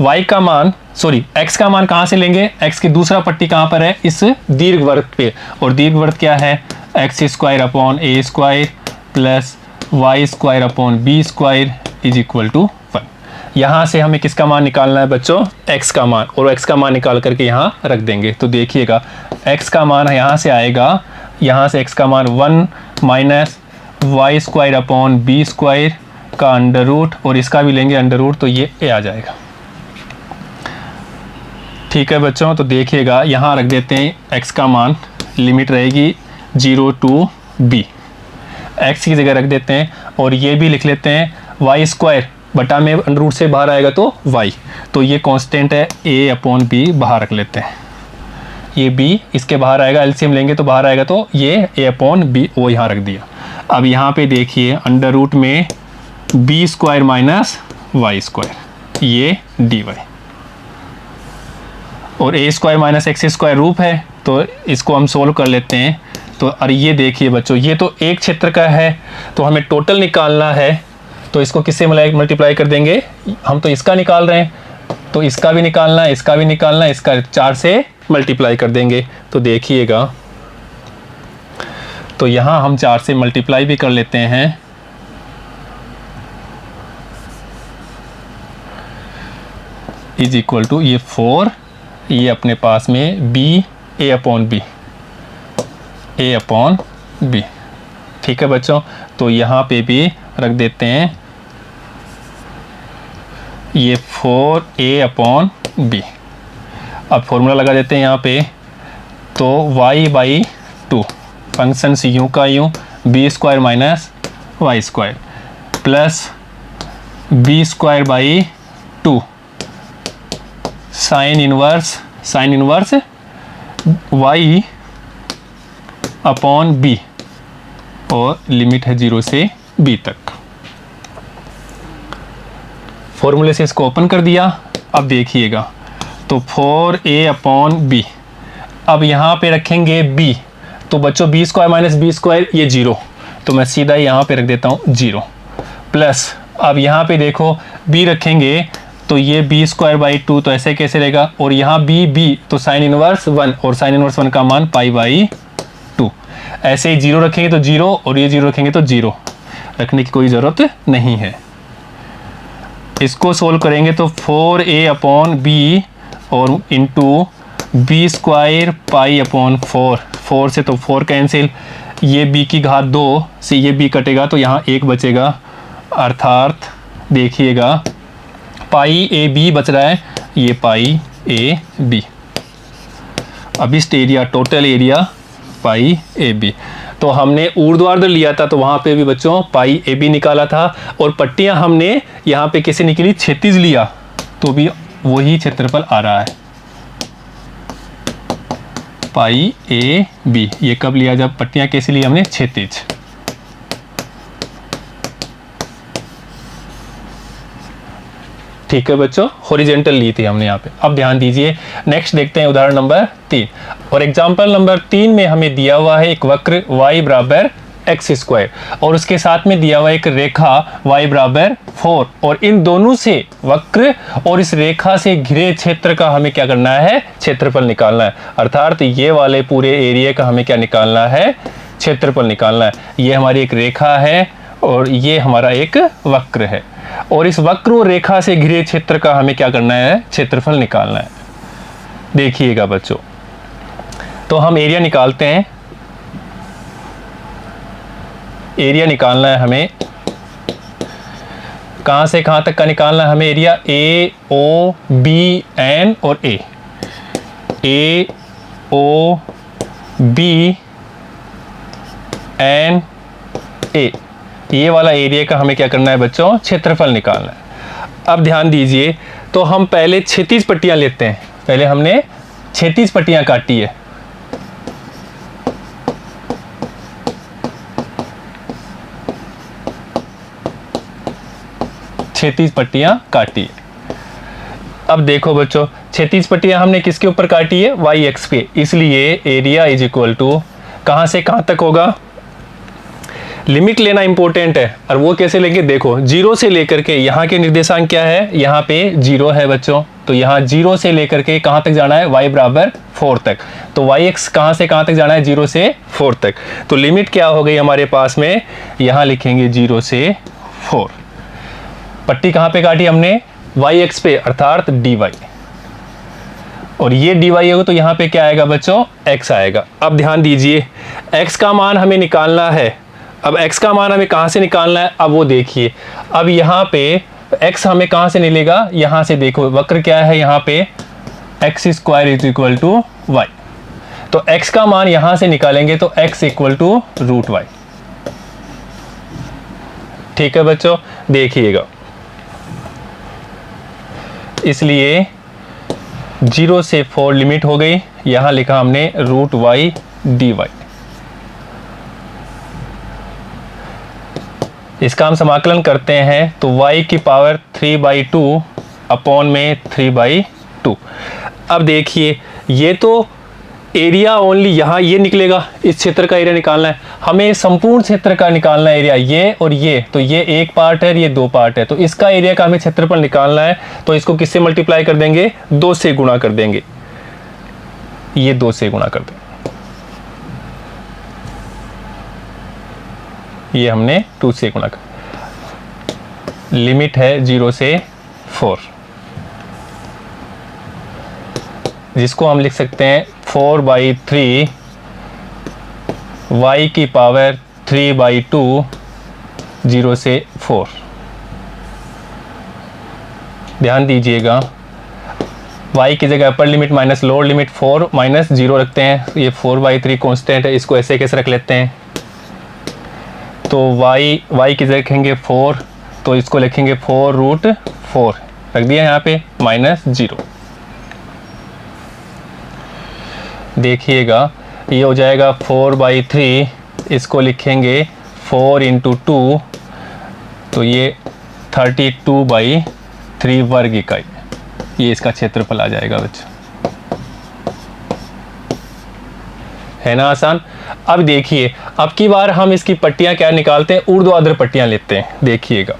y का मान, सॉरी x का मान कहाँ से लेंगे, x की दूसरा पट्टी कहाँ पर है, इस दीर्घवृत्त पे, और दीर्घवृत्त क्या है, x square upon a square plus Y square upon B square is equal to 1। यहाँ से हमें किसका मान निकालना है बच्चों, x का मान, और x का मान निकाल करके यहाँ रख देंगे, तो देखिएगा x का मान यहाँ से आएगा, यहाँ से x का मान 1 minus y square upon B square का अंडर रूट, और इसका भी लेंगे अंडर रूट, तो ये a आ जाएगा। ठीक है बच्चों, तो देखिएगा यहाँ रख देते हैं x का मान, लिमिट रहेगी 0 टू b, x की जगह रख देते हैं, और ये भी लिख लेते हैं वाई स्क्वायर बटा में अंडर रूट से बाहर आएगा तो y, तो ये कांस्टेंट है a अपॉन b, बाहर रख लेते हैं, ये b इसके बाहर आएगा, एलसीएम लेंगे तो बाहर आएगा, तो ये a अपॉन b, वो यहाँ रख दिया। अब यहाँ पे देखिए अंडर रूट में b square minus y square, ये dy, और a square minus x square रूप है, तो इसको हम सोल्व कर लेते हैं। तो अरे ये देखिए बच्चों, ये तो एक क्षेत्र का है, तो हमें टोटल निकालना है, तो इसको किससे मल्टीप्लाई कर देंगे, हम तो इसका निकाल रहे हैं, तो इसका भी निकालना है, इसका भी निकालना है, इसका 4 से मल्टीप्लाई कर देंगे, तो देखिएगा, तो यहाँ हम 4 से मल्टीप्लाई भी कर लेते हैं, इज इक्वल टू ये 4, ये अपने पास में b a upon b, a upon b। ठीक है बच्चों, तो यहाँ पे भी रख देते हैं ये 4a अपॉन b। अब फॉर्मूला लगा देते हैं यहाँ पे, तो y बाई 2, फंक्शन सी यूँ का यूँ, b square minus y square plus b square by 2 sine inverse y upon b, और लिमिट है 0 से b तक। फॉर्मूले से इसको ओपन कर दिया। अब देखिएगा, तो 4a अपॉन b, अब यहाँ पे रखेंगे b, तो बच्चों b square minus b square ये 0, तो मैं सीधा यहाँ पे रख देता हूँ 0, प्लस अब यहाँ पे देखो b रखेंगे, तो ये b स्क्वायर बाई 2, तो ऐसे कैसे रहेगा, और यहाँ b तो साइन इनवर्स 1, और साइन इनवर्स 1 का मान पाई बाई 2। ऐसे ही 0 रखेंगे तो 0 और ये 0 रखेंगे तो 0, रखने की कोई ज़रूरत नहीं है। इसको सोल्व करेंगे तो 4a/b और into b square pi upon 4, 4 से तो 4 कैंसिल, ये b की घात 2 से ये b कटेगा तो यहाँ 1 बचेगा, अर्थात देखिएगा पाई ए बी बच रहा है, ये पाई ए बी। अब इस area total area pi a b, तो हमने ऊर्ध्वाधर लिया था तो वहाँ पे भी बच्चों पाई ए बी निकाला था, और पट्टियाँ हमने यहाँ पे कैसे निकली, क्षैतिज लिया तो भी वही क्षेत्रफल आ रहा है, पाई ए बी। ये कब लिया, जब पट्टियाँ कैसे ली हमने, क्षैतिज। ठीक है बच्चों, हॉरिजॉन्टल ली थी हमने यहाँ पे। अब ध्यान दीजिए, नेक्स्ट देखते हैं उदाहरण नंबर 3। और एग्जाम्पल नंबर 3 में हमें दिया हुआ है एक वक्र y बराबर एक्स स्क्वायर, और उसके साथ में दिया हुआ एक रेखा y बराबर 4, और इन दोनों से वक्र और इस रेखा से घिरे क्षेत्र का हमें क्या करना है, क्षेत्रफल निकालना है। अर्थात ये वाले पूरे एरिया का हमें क्या निकालना है, क्षेत्रफल निकालना है। ये हमारी एक रेखा है और ये हमारा एक वक्र है, और इस वक्र और रेखा से घिरे क्षेत्र का हमें क्या करना है, क्षेत्रफल निकालना है। देखिएगा बच्चों, तो हम एरिया निकालते हैं। एरिया निकालना है हमें, कहाँ से कहाँ तक का निकालना है हमें एरिया, ए ओ बी एन और ए ओ बी एन ए, ये वाला एरिया का हमें क्या करना है बच्चों, क्षेत्रफल निकालना है। अब ध्यान दीजिए, तो हम पहले क्षैतिज पट्टियाँ लेते हैं। पहले हमने क्षैतिज पट्टियाँ काटी है, क्षैतिज पट्टियाँ काटी है। अब देखो बच्चों, क्षैतिज पट्टियाँ हमने किसके ऊपर काटी है, वाई एक्स पे, इसलिए एरिया इज इक्वल टू कहाँ से कहाँ तक होगा, लिमिट लेना इंपॉर्टेंट है। और वो कैसे लेंगे, देखो 0 से लेकर के यहाँ के निर्देशांक क्या है, यहाँ पे 0 है बच्चों, तो यहाँ 0 से लेकर के कहाँ तक जाना है, y बराबर 4 तक। तो वाई एक्स कहाँ से कहाँ तक जाना है, 0 से 4 तक। तो लिमिट क्या हो गई हमारे पास में, यहाँ लिखेंगे 0 से 4। पट्टी कहाँ पे काटी हमने, वाई एक्स पे, अर्थात dy, और ये dy होगा तो यहाँ पे क्या आएगा बच्चों, x आएगा। अब ध्यान दीजिए, x का मान हमें निकालना है। अब x का मान हमें कहाँ से निकालना है, अब वो देखिए। अब यहाँ पे x हमें कहाँ से मिलेगा, यहाँ से देखो वक्र क्या है, यहाँ पे x square is equal to y, तो x का मान यहाँ से निकालेंगे तो x equal to root y. ठीक है बच्चों, देखिएगा, इसलिए 0 से 4 लिमिट हो गई, यहाँ लिखा हमने रूट वाई डी वाई। इसका हम समाकलन करते हैं तो y की पावर 3/2 अपॉन में 3/2। अब देखिए, ये तो एरिया ओनली यहाँ ये निकलेगा, इस क्षेत्र का एरिया निकालना है हमें, संपूर्ण क्षेत्र का निकालना है एरिया, ये और ये, तो ये एक पार्ट है, ये दो पार्ट है, तो इसका एरिया का हमें क्षेत्रफल निकालना है। तो इसको किससे मल्टीप्लाई कर देंगे, 2 से गुणा कर देंगे, ये 2 से गुणा कर देंगे, ये हमने 2 से गुणा कर, लिमिट है 0 से 4, जिसको हम लिख सकते हैं 4/3 y की पावर 3/2 0 से 4। ध्यान दीजिएगा, y की जगह upper limit minus lower limit 4 minus 0 रखते हैं, ये 4/3 कांस्टेंट है, इसको ऐसे कैसे रख लेते हैं, तो y की जगह लिखेंगे 4, तो इसको लिखेंगे 4√4 रख दिया यहाँ पे माइनस 0। देखिएगा, ये हो जाएगा 4/3, इसको लिखेंगे 4 × 2, तो ये 32/3 वर्ग इकाई, ये इसका क्षेत्रफल आ जाएगा बच्चों, है ना आसान। अब देखिए, अब की बार हम इसकी पट्टियां क्या निकालते हैं, ऊर्ध्वाधर पट्टियां लेते हैं। देखिएगा,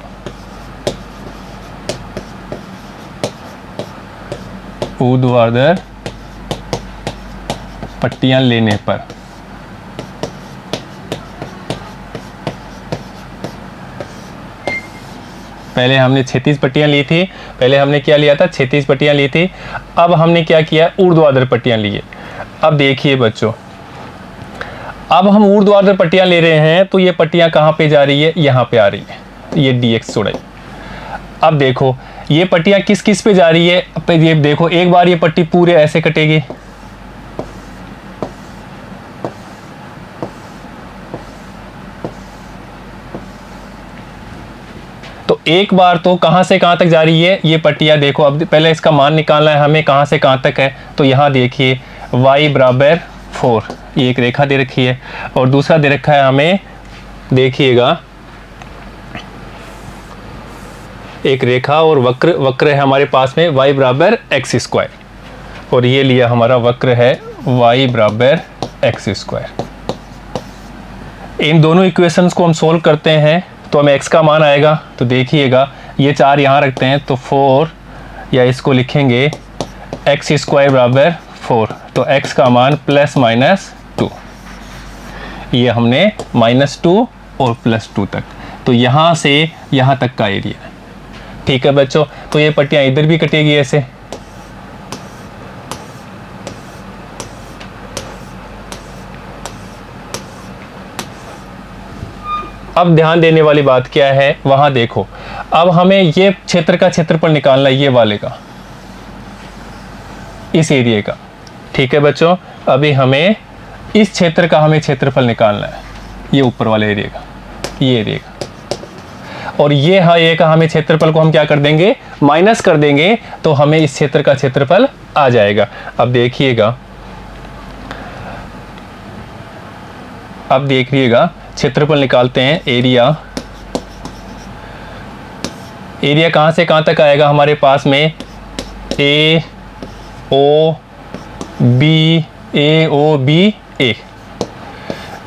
ऊर्ध्वाधर पट्टियां लेने पर पहले हमने 36 पट्टियाँ ली थी, पहले हमने क्या लिया था, 36 पट्टियाँ ली थी। अब हमने क्या किया, ऊर्ध्वाधर पट्टियाँ लिए। अब देखिए बच्चों, अब हम ऊर्ध्वाधर पट्टियाँ ले रहे हैं, तो ये पट्टियाँ कहाँ पे जा रही है, यहाँ पे आ रही है, ये dx चौड़ाई। अब देखो ये पट्टियाँ किस किस पे जा रही है, ये देखो एक बार ये पट्टी पूरे ऐसे कटेगी, तो एक बार तो कहाँ से कहाँ तक जा रही है ये पट्टियाँ। देखो अब पहले इसका मान निकालना है हमें, कहाँ से कहाँ तक है। तो यहाँ देखिए y बराबर 4, ये एक रेखा दे रखी है, और दूसरा दे रखा है हमें, देखिएगा एक रेखा और वक्र है हमारे पास में y बराबर एक्स स्क्वायर, और ये लिया हमारा वक्र है y बराबर एक्स स्क्वायर। इन दोनों इक्वेशंस को हम सोल्व करते हैं तो हमें x का मान आएगा। तो देखिएगा ये 4 यहाँ रखते हैं तो 4, या इसको लिखेंगे एक्स स्क्वायर बराबर 4, तो x का मान ±2। ये हमने -2 और +2 तक, तो यहाँ से यहाँ तक का एरिया। ठीक है बच्चों, तो ये पट्टियाँ इधर भी कटेगी ऐसे। अब ध्यान देने वाली बात क्या है, वहां देखो अब हमें ये क्षेत्र का क्षेत्रफल निकालना है, ये वाले का, इस एरिया का। ठीक है बच्चों, अभी हमें इस क्षेत्र का हमें क्षेत्रफल निकालना है, ये ऊपर वाले एरिया का, ये एरिया का, और ये ये का हमें क्षेत्रफल को हम क्या कर देंगे, माइनस कर देंगे, तो हमें इस क्षेत्र का क्षेत्रफल आ जाएगा। अब देखिएगा, अब देखिएगा क्षेत्रफल निकालते हैं, एरिया कहाँ से कहाँ तक आएगा हमारे पास में, ए ओ बी ए,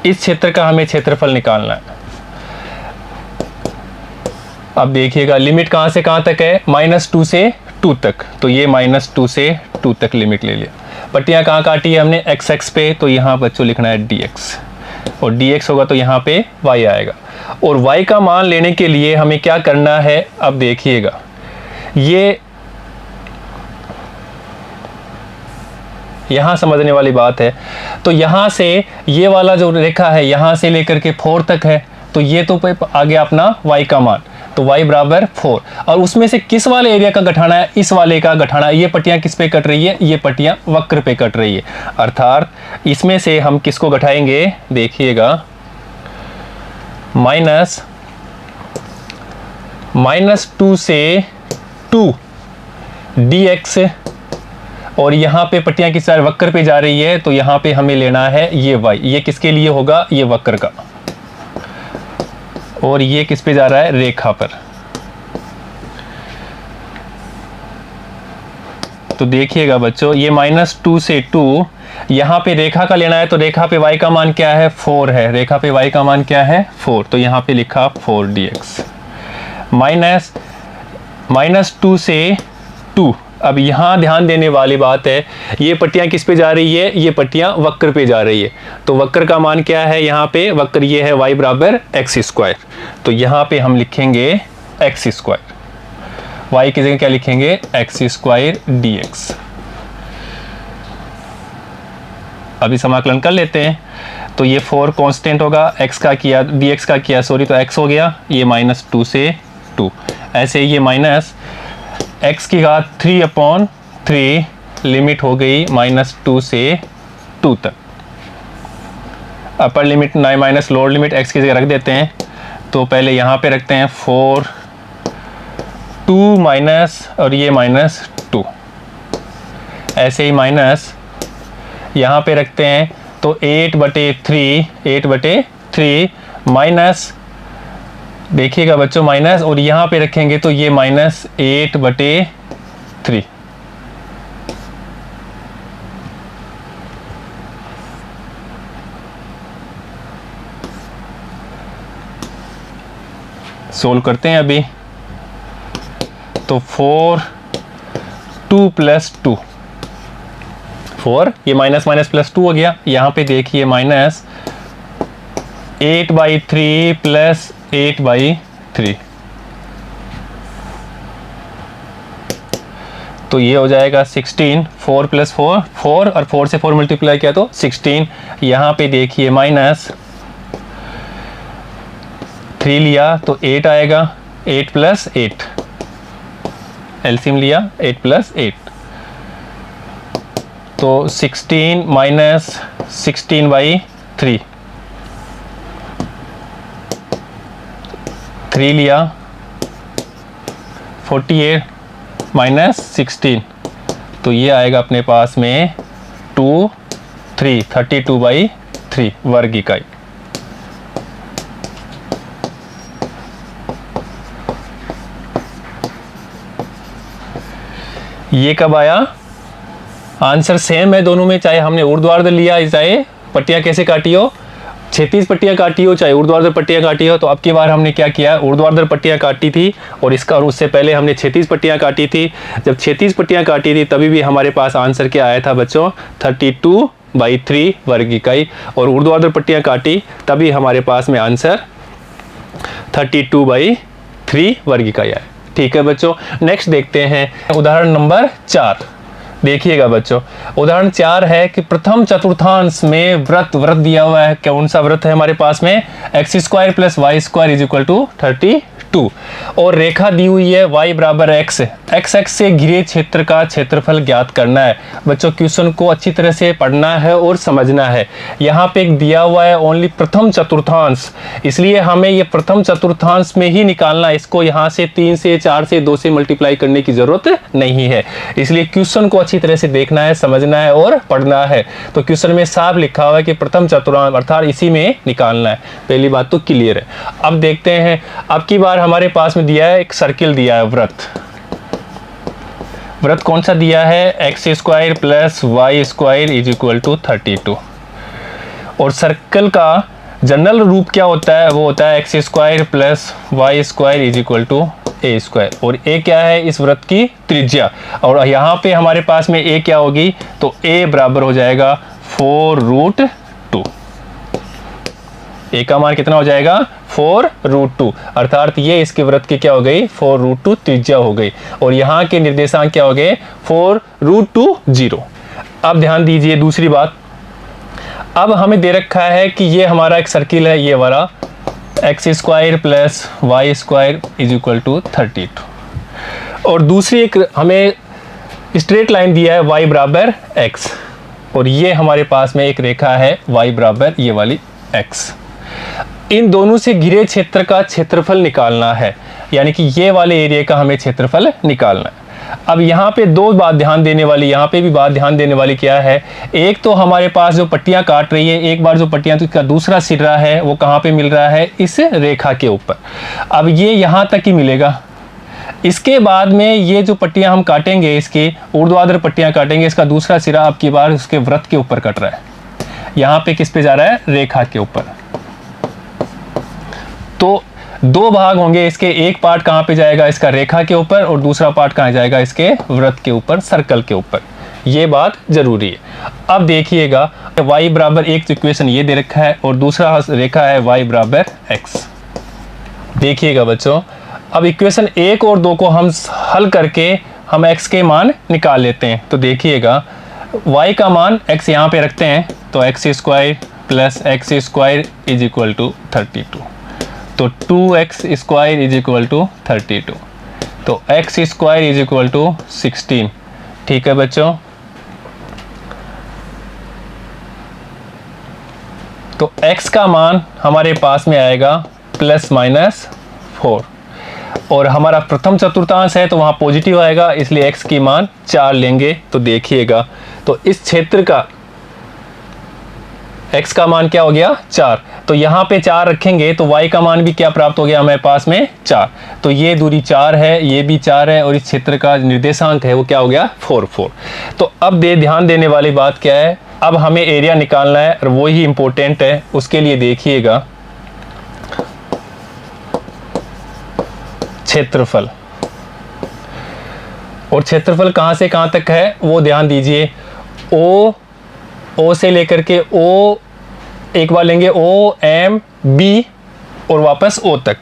इस क्षेत्र का हमें क्षेत्रफल निकालना है। अब देखिएगा लिमिट कहाँ से कहाँ तक है, -2 से 2 तक, तो ये -2 से 2 तक लिमिट ले लिया। पट्टियाँ कहाँ काटी है हमने, x पे, तो यहाँ बच्चों लिखना है dx, और dx होगा तो यहाँ पे y आएगा। और y का मान लेने के लिए हमें क्या करना है, अब देखिएगा ये यहाँ समझने वाली बात है। तो यहाँ से ये वाला जो रेखा है यहाँ से लेकर के 4 तक है, तो ये तो आ गया अपना y का मान, तो y बराबर 4। और उसमें से किस वाले एरिया का घटाना है, इस वाले का घटाना। ये पट्टियाँ किस पे कट रही है, ये पट्टियाँ वक्र पे कट रही है, अर्थात इसमें से हम किसको घटाएंगे, देखिएगा -2 से 2 dx, और यहाँ पे पट्टियाँ किस सारे वक्र पे जा रही है, तो यहाँ पे हमें लेना है ये y, ये किसके लिए होगा, ये वक्र का, और ये किस पे जा रहा है, रेखा पर। तो देखिएगा बच्चों ये -2 से 2, यहाँ पे रेखा का लेना है, तो रेखा पे y का मान क्या है, 4 है, रेखा पे y का मान क्या है, 4, तो यहाँ पे लिखा 4 dx, -2 से 2। अब यहाँ ध्यान देने वाली बात है, ये पट्टियाँ किस पे जा रही है, ये पट्टियाँ वक्र पे जा रही है, तो वक्र का मान क्या है, यहाँ पे वक्र ये है y बराबर एक्स स्क्वायर, तो यहाँ पे हम लिखेंगे एक्स स्क्वायर, y की जगह क्या लिखेंगे, एक्स स्क्वायर dx। अभी समाकलन कर लेते हैं, तो ये 4 कांस्टेंट होगा, x का किया dx का किया सॉरी, तो x हो गया, ये -2 से 2, ऐसे ये माइनस x की घात 3/3, लिमिट हो गई -2 से 2 तक। Upper limit minus lower limit x की जगह रख देते हैं, तो पहले यहाँ पे रखते हैं 4 2 माइनस, और ये -2, ऐसे ही माइनस यहाँ पे रखते हैं, तो 8/3 माइनस, देखिएगा बच्चों माइनस, और यहाँ पे रखेंगे तो ये -8/3। सोल्व करते हैं अभी, तो 4 2 + 2, 4 ये माइनस +2 हो गया। यहाँ पे देखिए -8/3 + 8/3, तो ये हो जाएगा 16, 4 + 4 4 और 4 से 4 मल्टीप्लाई किया तो 16। यहाँ पे देखिए माइनस 3 लिया तो 8 आएगा, 8 + 8 एलसीएम लिया 8 + 8 तो 16 माइनस 16/3 3 लिया 48 माइनस 16 तो ये आएगा अपने पास में 2 3 32/3 वर्ग इकाई। ये कब आया? आंसर सेम है दोनों में, चाहे हमने ऊर्ध्वाधर लिया चाहे पट्टियां कैसे काटी हो, क्षैतिज पट्टियां काटी हो चाहे ऊर्ध्वाधर पट्टियां काटी हो। तो अब की बार हमने क्या किया, ऊर्ध्वाधर पट्टियां काटी थी और उससे पहले हमने क्षैतिज पट्टियां काटी थी। जब क्षैतिज पट्टियां काटी थी तभी भी हमारे पास आंसर क्या आया था बच्चों, 32/3 वर्ग इकाई, और ऊर्ध्वाधर पट्टियां काटी तभी हमारे पास में आंसर 32/3 वर्ग इकाई आया। ठीक है बच्चों, नेक्स्ट देखते हैं उदाहरण नंबर 4। देखिएगा बच्चों, उदाहरण 4 है कि प्रथम चतुर्थांश में वृत्त दिया हुआ है। कौन सा वृत्त है हमारे पास में, x² + y² = 32 और रेखा दी हुई है y = x। x से घिरे क्षेत्र का क्षेत्रफल ज्ञात करना है। बच्चों क्वेश्चन को अच्छी तरह से पढ़ना है और समझना है। यहाँ पे एक दिया हुआ है ओनली प्रथम चतुर्थांश, इसलिए हमें ये प्रथम चतुर्थांश में ही निकालना है। इसको यहाँ से 3 से 4 से 2 से मल्टीप्लाई करने की जरूरत नहीं है, इसलिए क्वेश्चन को अच्छी तरह से देखना है, समझना है और पढ़ना है। तो क्वेश्चन में साफ लिखा हुआ है कि प्रथम चतुर्थांश अर्थात इसी में निकालना है। पहली बात तो क्लियर है। अब देखते हैं, अब की बार हमारे पास में दिया है एक सर्किल दिया है वृत्त कौन सा दिया है, x² + y² = 32 और सर्कल का जनरल रूप क्या होता है, वो होता है x² + y² = a² और a क्या है इस वृत्त की त्रिज्या, और यहाँ पे हमारे पास में a क्या होगी, तो a बराबर हो जाएगा 4√2। a का मान कितना हो जाएगा, 4√2 अर्थात ये इसके वृत्त की क्या हो गई, 4√2 त्रिज्या हो गई, और यहाँ के निर्देशांक क्या हो गए, 4√2 0। अब ध्यान दीजिए दूसरी बात, अब हमें दे रखा है कि ये हमारा एक सर्किल है, ये वाला x² + y² = 32 और दूसरी एक हमें स्ट्रेट लाइन दिया है y = x और ये हमारे पास में एक रेखा है y = ये वाली x। इन दोनों से घिरे क्षेत्र का क्षेत्रफल निकालना है, यानी कि ये वाले एरिया का हमें क्षेत्रफल निकालना है। अब यहाँ पे दो बात ध्यान देने वाली, यहाँ पे भी बात ध्यान देने वाली क्या है, एक तो हमारे पास जो पट्टियाँ काट रही है, एक बार जो पट्टियाँ, तो इसका दूसरा सिरा है वो कहाँ पे मिल रहा है, इस रेखा के ऊपर। अब ये यहाँ तक ही मिलेगा, इसके बाद में ये जो पट्टियाँ हम काटेंगे, इसके ऊर्ध्वाधर पट्टियाँ काटेंगे, इसका दूसरा सिरा अब की बार उसके वृत्त के ऊपर कट रहा है, यहाँ पे किस पे जा रहा है, रेखा के ऊपर। तो दो भाग होंगे इसके, एक पार्ट कहाँ पे जाएगा, इसका रेखा के ऊपर, और दूसरा पार्ट कहाँ जाएगा, इसके वृत्त के ऊपर, सर्कल के ऊपर। ये बात जरूरी है। अब देखिएगा y बराबर एक इक्वेशन ये दे रखा है और दूसरा रेखा है y बराबर x। देखिएगा बच्चों, अब इक्वेशन 1 और 2 को हम हल करके हम x के मान निकाल लेते हैं। तो देखिएगा y का मान x यहाँ पे रखते हैं, तो x² + x² = 32, तो 2x² = 32, तो x² = 16। ठीक है बच्चों, तो x का मान हमारे पास में आएगा ±4 और हमारा प्रथम चतुर्थांश है तो वहाँ पॉजिटिव आएगा, इसलिए x की मान 4 लेंगे। तो देखिएगा, तो इस क्षेत्र का x का मान क्या हो गया, 4, तो यहाँ पे 4 रखेंगे तो y का मान भी क्या प्राप्त हो गया हमारे पास में, 4। तो ये दूरी 4 है, ये भी 4 है, और इस क्षेत्र का निर्देशांक है वो क्या हो गया, 4। तो अब ध्यान देने वाली बात क्या है, अब हमें एरिया निकालना है और वो ही इंपॉर्टेंट है। उसके लिए देखिएगा क्षेत्रफल, और क्षेत्रफल कहाँ से कहाँ तक है वो ध्यान दीजिए। ओ से लेकर के ओ, एक बार लेंगे ओ एम बी और वापस ओ तक।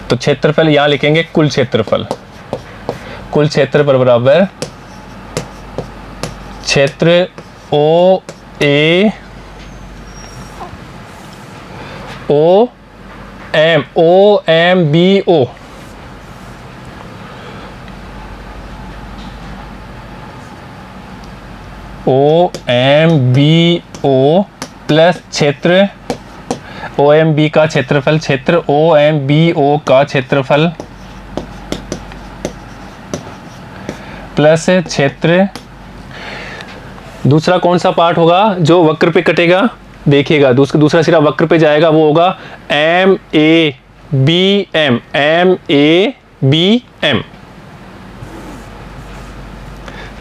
तो क्षेत्रफल यहाँ लिखेंगे कुल क्षेत्रफल, कुल क्षेत्रफल बराबर क्षेत्र O A O M B O, O M B O plus क्षेत्र ओ एम बी का क्षेत्रफल, क्षेत्र ओ एम बी ओ का क्षेत्रफल प्लस क्षेत्र, दूसरा कौन सा पार्ट होगा जो वक्र पे कटेगा, देखिएगा दूसरा सिरा वक्र पे जाएगा, वो होगा M A B M, M A B M,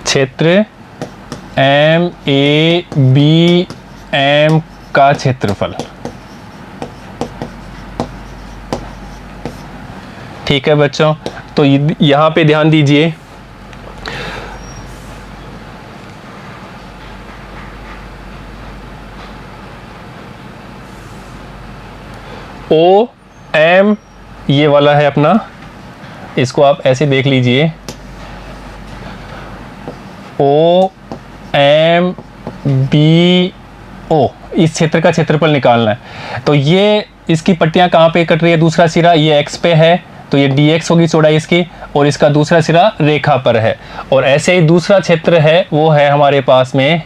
क्षेत्र एम ए बी एम का क्षेत्रफल। ठीक है बच्चों, तो यहां पे ध्यान दीजिए, ओ एम ये वाला है अपना, इसको आप ऐसे देख लीजिए, ओ एम बी ओ, इस क्षेत्र का क्षेत्रफल निकालना है। तो ये इसकी पट्टियां कहाँ पे कट रही है, दूसरा सिरा ये x पे है तो ये dx होगी चौड़ाई इसकी, और इसका दूसरा सिरा रेखा पर है। और ऐसे ही दूसरा क्षेत्र है वो है हमारे पास में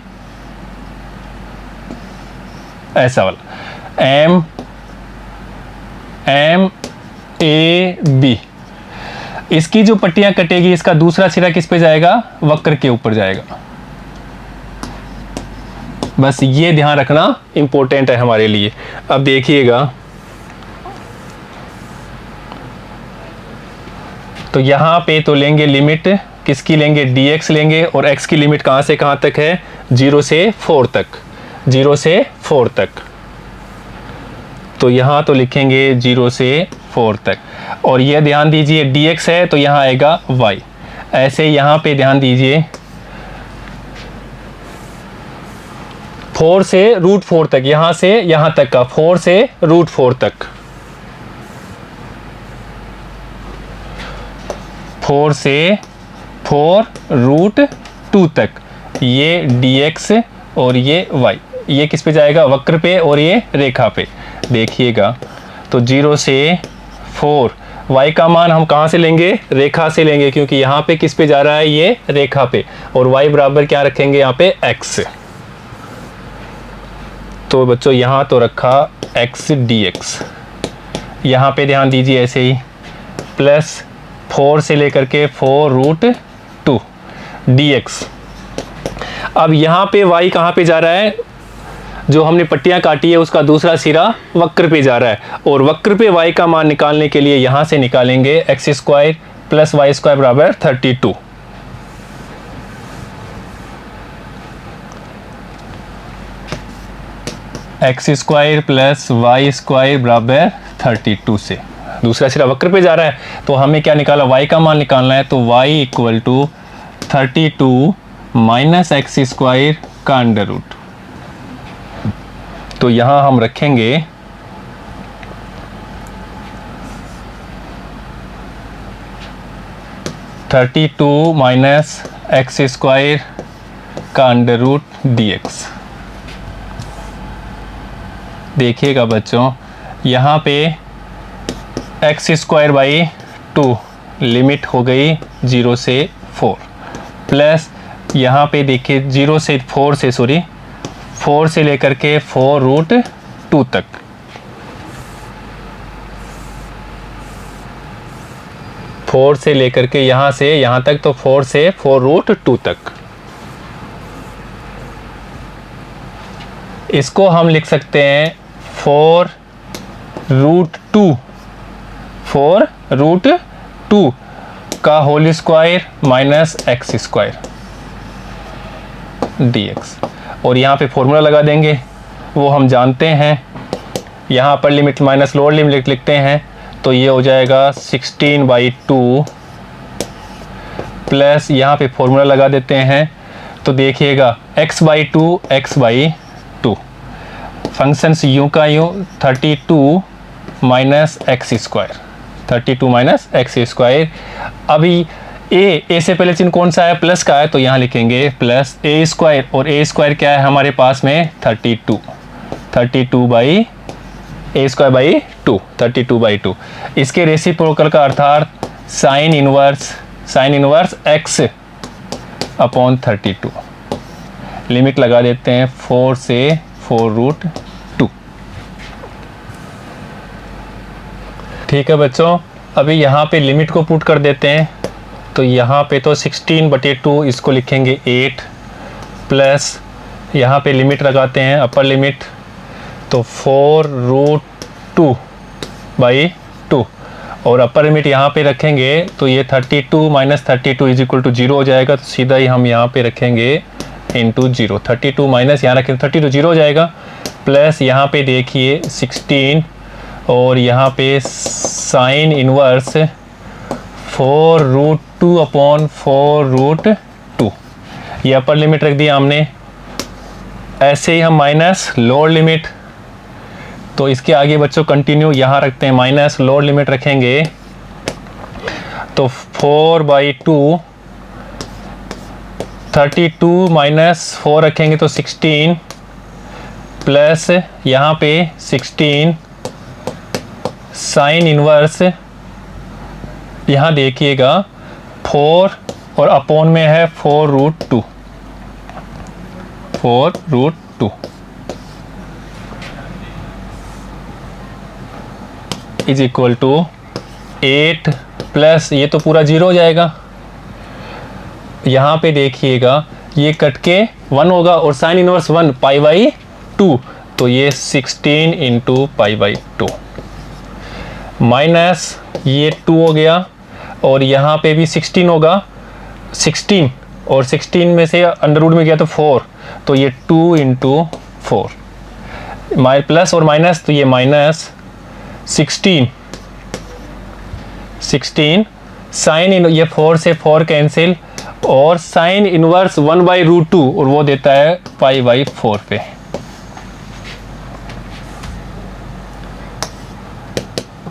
ऐसा वाला एम ए बी, इसकी जो पट्टियां कटेगी इसका दूसरा सिरा किस पे जाएगा, वक्र के ऊपर जाएगा। बस ये ध्यान रखना इंपॉर्टेंट है हमारे लिए। अब देखिएगा, तो यहां पे तो लेंगे लिमिट किसकी लेंगे, dx लेंगे, और x की लिमिट कहां से कहां तक है, 0 से 4 तक, 0 से 4 तक। तो यहाँ तो लिखेंगे 0 से 4 तक, और ये ध्यान दीजिए dx है तो यहाँ आएगा y। ऐसे यहाँ पे ध्यान दीजिए 4 से √4 तक, यहाँ से यहाँ तक का 4 से √4 तक, 4 से 4√2 तक, ये dx और ये y, ये किस पे जाएगा, वक्र पे और ये रेखा पे। देखिएगा तो 0 से 4, y का मान हम कहाँ से लेंगे, रेखा से लेंगे, क्योंकि यहाँ पे किस पे जा रहा है, ये रेखा पे, और y बराबर क्या रखेंगे यहाँ पे, x। तो बच्चों यहाँ तो रखा x dx, यहाँ पे ध्यान दीजिए ऐसे ही प्लस 4 से लेकर के 4√2 dx। अब यहाँ पे y कहाँ पे जा रहा है, जो हमने पट्टियाँ काटी है उसका दूसरा सिरा वक्र पे जा रहा है, और वक्र पे y का मान निकालने के लिए यहाँ से निकालेंगे x² प्लस y² बराबर 32। x² प्लस y² बराबर 32 से दूसरा सिरा वक्र पे जा रहा है, तो हमें क्या निकाला, y का मान निकालना है, तो y = 32 माइनस x² का अंडर रूट। तो यहाँ हम रखेंगे 32 माइनस x² का अंडर रूट dx। देखिएगा बच्चों यहाँ पे x²/2 लिमिट हो गई 0 से 4, प्लस यहाँ पे देखिए 0 से 4 से 4 से लेकर के 4√2 तक, फोर से लेकर के यहाँ से यहाँ तक, तो 4 से 4√2 तक। इसको हम लिख सकते हैं 4√2 का whole square minus x² dx, और यहाँ पे फॉर्मूला लगा देंगे, वो हम जानते हैं, यहाँ पर लिमिट माइनस लोअर लिमिट लिखते हैं, तो ये हो जाएगा 16/2 प्लस यहाँ पे फॉर्मूला लगा देते हैं, तो देखिएगा x/2 फंक्शन यूं का यूं 32 minus x², 32 minus x square. अभी ए से पहले चिन्ह कौन सा है, प्लस का है, तो यहाँ लिखेंगे प्लस ए स्क्वायर, और ए स्क्वायर क्या है हमारे पास में 32 बाई ए स्क्वायर बाई 2, 32/2। इसके रेसिप्रोकल का अर्थात sine inverse x upon 32। Limit लगा देते हैं 4 से 4√2। ठीक है बच्चों, अभी यहाँ पे लिमिट को पुट कर देते हैं। तो यहाँ पे तो 16/2 इसको लिखेंगे 8 प्लस यहाँ पे लिमिट लगाते हैं अपर लिमिट, तो 4√2/2 और अपर लिमिट यहाँ पे रखेंगे तो ये 32 माइनस 32 इज इक्वल टू 0 हो जाएगा। तो सीधा ही हम यहाँ पे रखेंगे इंटू 0, 32 माइनस यहाँ रखेंगे 32 0 हो जाएगा, प्लस यहाँ पे देखिए 16 और यहाँ पे साइन इनवर्स 4√2/4√2, ये अपर लिमिट रख दिया हमने। ऐसे ही हम माइनस लोअर लिमिट, तो इसके आगे बच्चों कंटिन्यू यहाँ रखते हैं माइनस लोअर लिमिट रखेंगे, तो 4/2 32 माइनस 4 रखेंगे तो 16 प्लस यहाँ पे 16 साइन इनवर्स, यहाँ देखिएगा 4 और अपॉन में है 4√2 इज इक्वल टू 8 प्लस ये तो पूरा 0 हो जाएगा। यहाँ पे देखिएगा ये कट के 1 होगा और साइन इनवर्स 1 π/2, तो ये 16 इंटू π/2 माइनस ये 2 हो गया और यहाँ पे भी 16 होगा, 16 और 16 में से अंडर रूट में गया तो 4, तो ये 2 इंटू 4 प्लस और माइनस, तो ये माइनस 16 साइन इन, ये 4 से 4 कैंसिल और साइन इनवर्स 1/√2 और वो देता है π/4 पे।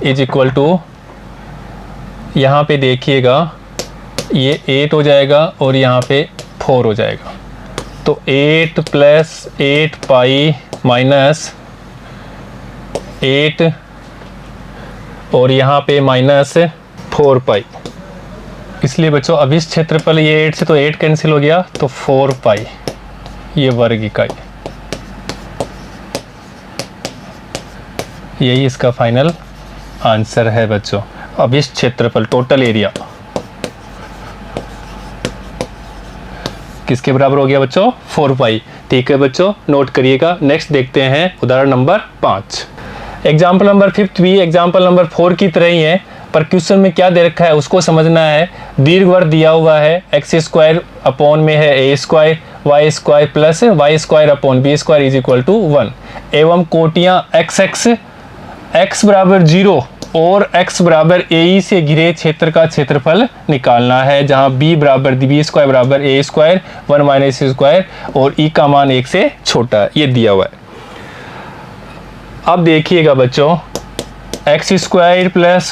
इज इक्वल टू यहाँ पे देखिएगा ये 8 हो जाएगा और यहाँ पे 4 हो जाएगा, तो 8 प्लस 8 पाई माइनस 8 और यहाँ पे माइनस 4 पाई। इसलिए बच्चों अब इस क्षेत्रफल ये 8 से तो 8 कैंसिल हो गया, तो 4 पाई ये वर्ग इकाई, यही इसका फाइनल आंसर है बच्चों। अब इस क्षेत्रफल टोटल एरिया किसके बराबर हो गया बच्चों, 4 पाई। ठीक है बच्चों, नोट करिएगा। नेक्स्ट देखते हैं उदाहरण नंबर 5। एग्जाम्पल नंबर 5 भी एग्जाम्पल नंबर 4 की तरह ही है, पर क्वेश्चन में क्या दे रखा है उसको समझना है। दीर्घवृत्त दिया हुआ है, एक्स स्क्वायर अपॉन में है A square, Y square plus Y square upon B square is equal to 1, एवं कोटियाँ x बराबर 0 और x बराबर ए से घिरे क्षेत्र का क्षेत्रफल निकालना है, जहां b बराबर बी स्क्वायर बराबर a square 1 minus A square और e का मान 1 से छोटा है, ये दिया हुआ है। अब देखिएगा बच्चों, x square plus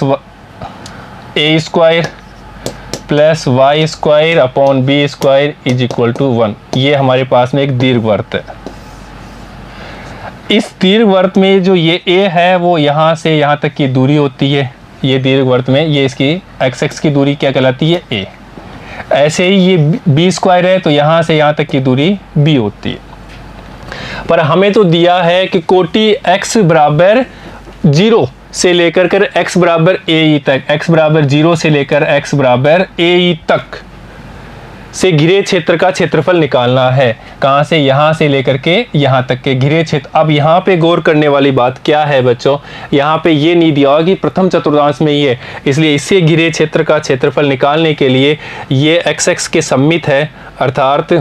a square plus Y square upon B square is equal to 1, ये हमारे पास में एक दीर्घवृत्त है। इस दीर्घवृत्त में जो ये a है वो यहाँ से यहाँ तक की दूरी होती है, ये दीर्घवृत्त में ये इसकी x की दूरी क्या कहलाती है, a। ऐसे ही ये b स्क्वायर है तो यहाँ से यहाँ तक की दूरी b होती है। पर हमें तो दिया है कि कोटि x बराबर 0 से लेकर कर x बराबर a तक, x बराबर 0 से लेकर x बराबर a तक से घिरे क्षेत्र का क्षेत्रफल निकालना है। कहाँ से, यहाँ से लेकर के यहाँ तक के घिरे क्षेत्र। अब यहाँ पे गौर करने वाली बात क्या है बच्चों, यहाँ पे ये नहीं दिया हुआ कि प्रथम चतुर्थांश में ये, इसलिए इससे घिरे क्षेत्र का क्षेत्रफल निकालने के लिए ये x के सम्मित है, अर्थात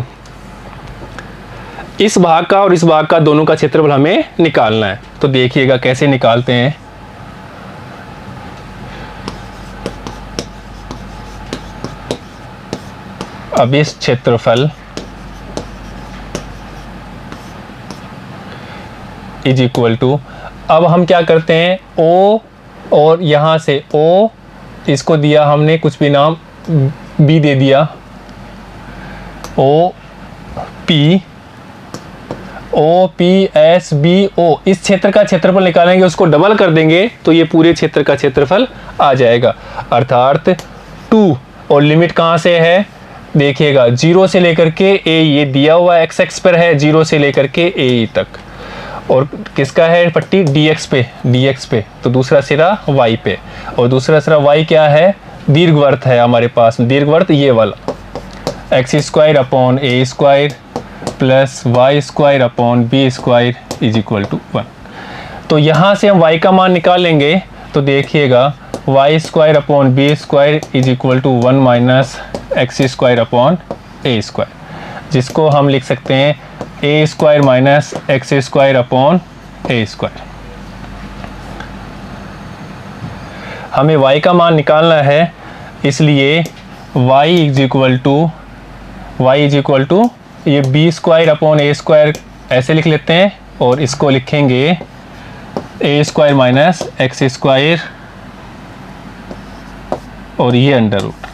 इस भाग का और इस भाग का दोनों का क्षेत्रफल हमें निकालना है। तो देखिएगा कैसे निकालते हैं। अब इस क्षेत्रफल इज इक्वल टू, अब हम क्या करते हैं, ओ और यहाँ से O, इसको दिया हमने कुछ भी नाम B दे दिया, OPSBO, इस क्षेत्र का क्षेत्रफल निकालेंगे, उसको डबल कर देंगे तो ये पूरे क्षेत्र का क्षेत्रफल आ जाएगा, अर्थात 2। और लिमिट कहाँ से है देखिएगा, 0 से लेकर के A, ये दिया हुआ x एक्स पर है, 0 से लेकर के A तक, और किसका है पट्टी dx पे, तो दूसरा सिरा y पे, और दूसरा सिरा y क्या है, दीर्घवृत्त है हमारे पास, दीर्घवृत्त ये वाला, x² upon A² plus y² upon B² is equal to 1। तो यहाँ से हम y का मान निकालेंगे, तो देखिएगा y² upon B² is equal to 1 minus x² upon A², जिसको हम लिख सकते हैं A² minus x² upon A²। हमें y का मान निकालना है, इसलिए y इज इक्वल टू ये B² अपॉन A² ऐसे लिख लेते हैं, और इसको लिखेंगे A² माइनस x² और ये अंडर रूट,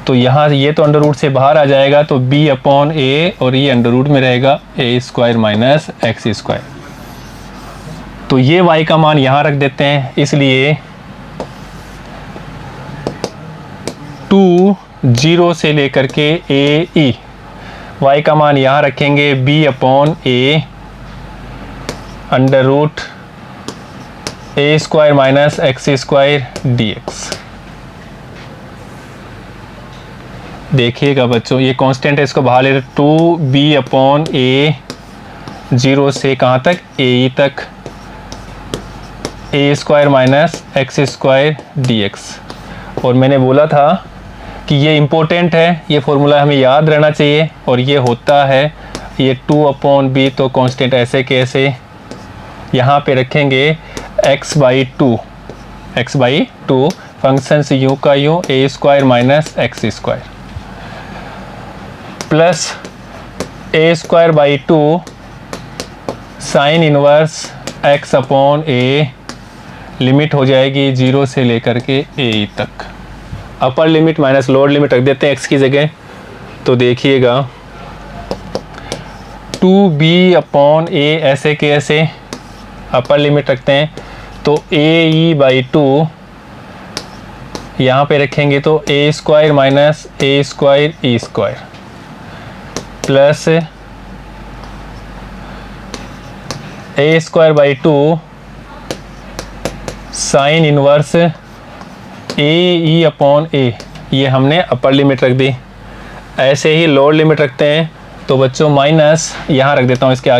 तो यहाँ ये तो अंडर रूट से बाहर आ जाएगा, तो B अपॉन A और ये अंडर रूट में रहेगा A² माइनस x²। तो ये y का मान यहाँ रख देते हैं, इसलिए 2 0 से लेकर के AE, y का मान यहाँ रखेंगे B upon A under root A² minus x² dx। देखिएगा बच्चों, ये कांस्टेंट है, इसको बाहर ले 2b अपॉन A 0 से कहाँ तक AE तक A² माइनस x² dx। और मैंने बोला था कि ये इम्पोर्टेंट है, ये फॉर्मूला हमें याद रहना चाहिए, और ये होता है ये 2 अपॉन B, तो कांस्टेंट ऐसे कैसे यहाँ पे रखेंगे x/2 फंक्शन से u का u A² minus x² plus A²/2 sign inverse x upon A, limit हो जाएगी 0 से लेकर के A तक, upper limit minus lower limit रख देते हैं x की जगह। तो देखिएगा 2b अपॉन A ऐसे के ऐसे अपर लिमिट रखते हैं, तो AE/2 यहाँ पे रखेंगे, तो A² minus A² E² plus A²/2 sine inverse AE upon A, ये हमने अपर लिमिट रख दी। ऐसे ही लोअर लिमिट रखते हैं, तो बच्चों माइनस यहाँ रख देता हूँ, इसके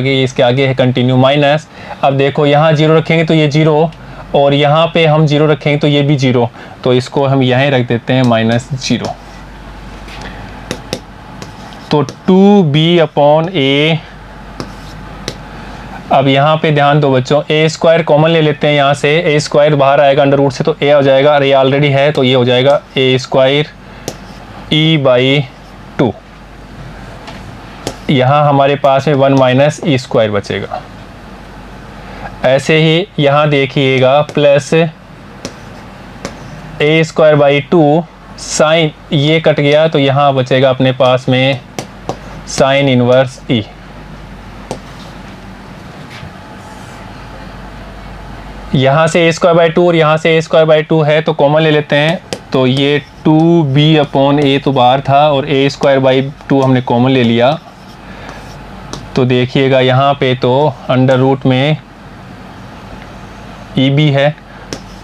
आगे है कंटिन्यू माइनस। अब देखो यहाँ 0 रखेंगे तो ये 0, और यहाँ पे हम 0 रखेंगे तो ये भी 0, तो इसको हम यहीं रख देते हैं -0। तो 2b अपॉन A, अब यहाँ पे ध्यान दो बच्चों, A² कॉमन ले लेते हैं, यहाँ से A² बाहर आएगा अंडर रूट से, तो A हो जाएगा, और ये ऑलरेडी है तो ये हो जाएगा A² E/2। यहाँ हमारे पास में 1 माइनस E² बचेगा। ऐसे ही यहाँ देखिएगा प्लस A²/2 साइन, ये कट गया, तो यहाँ बचेगा अपने पास में साइन इनवर्स E। यहाँ से A²/2 और यहाँ से A²/2 है, तो कॉमन ले लेते हैं, तो ये 2b अपॉन A तो बाहर था, और A²/2 हमने कॉमन ले लिया। तो देखिएगा यहाँ पे तो अंडर रूट में EB है,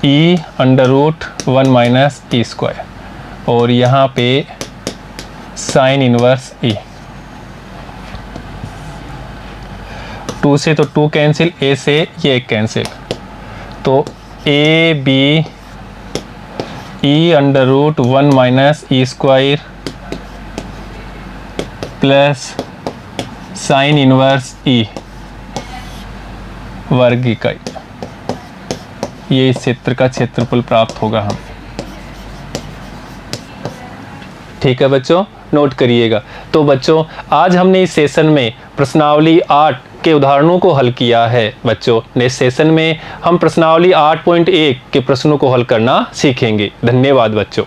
E under root 1 minus E², और यहाँ पे साइन इनवर्स E। 2 से तो 2 कैंसिल, A से ये एक कैंसिल, तो AB E under root 1 minus E² plus sine inverse E वर्ग इकाई, ये इस क्षेत्र का क्षेत्रफल प्राप्त होगा हम। ठीक है बच्चों, नोट करिएगा। तो बच्चों आज हमने इस सेशन में प्रश्नावली 8 के उदाहरणों को हल किया है। बच्चों, नेक्स्ट सेशन में हम प्रश्नावली 8.1 के प्रश्नों को हल करना सीखेंगे। धन्यवाद बच्चों।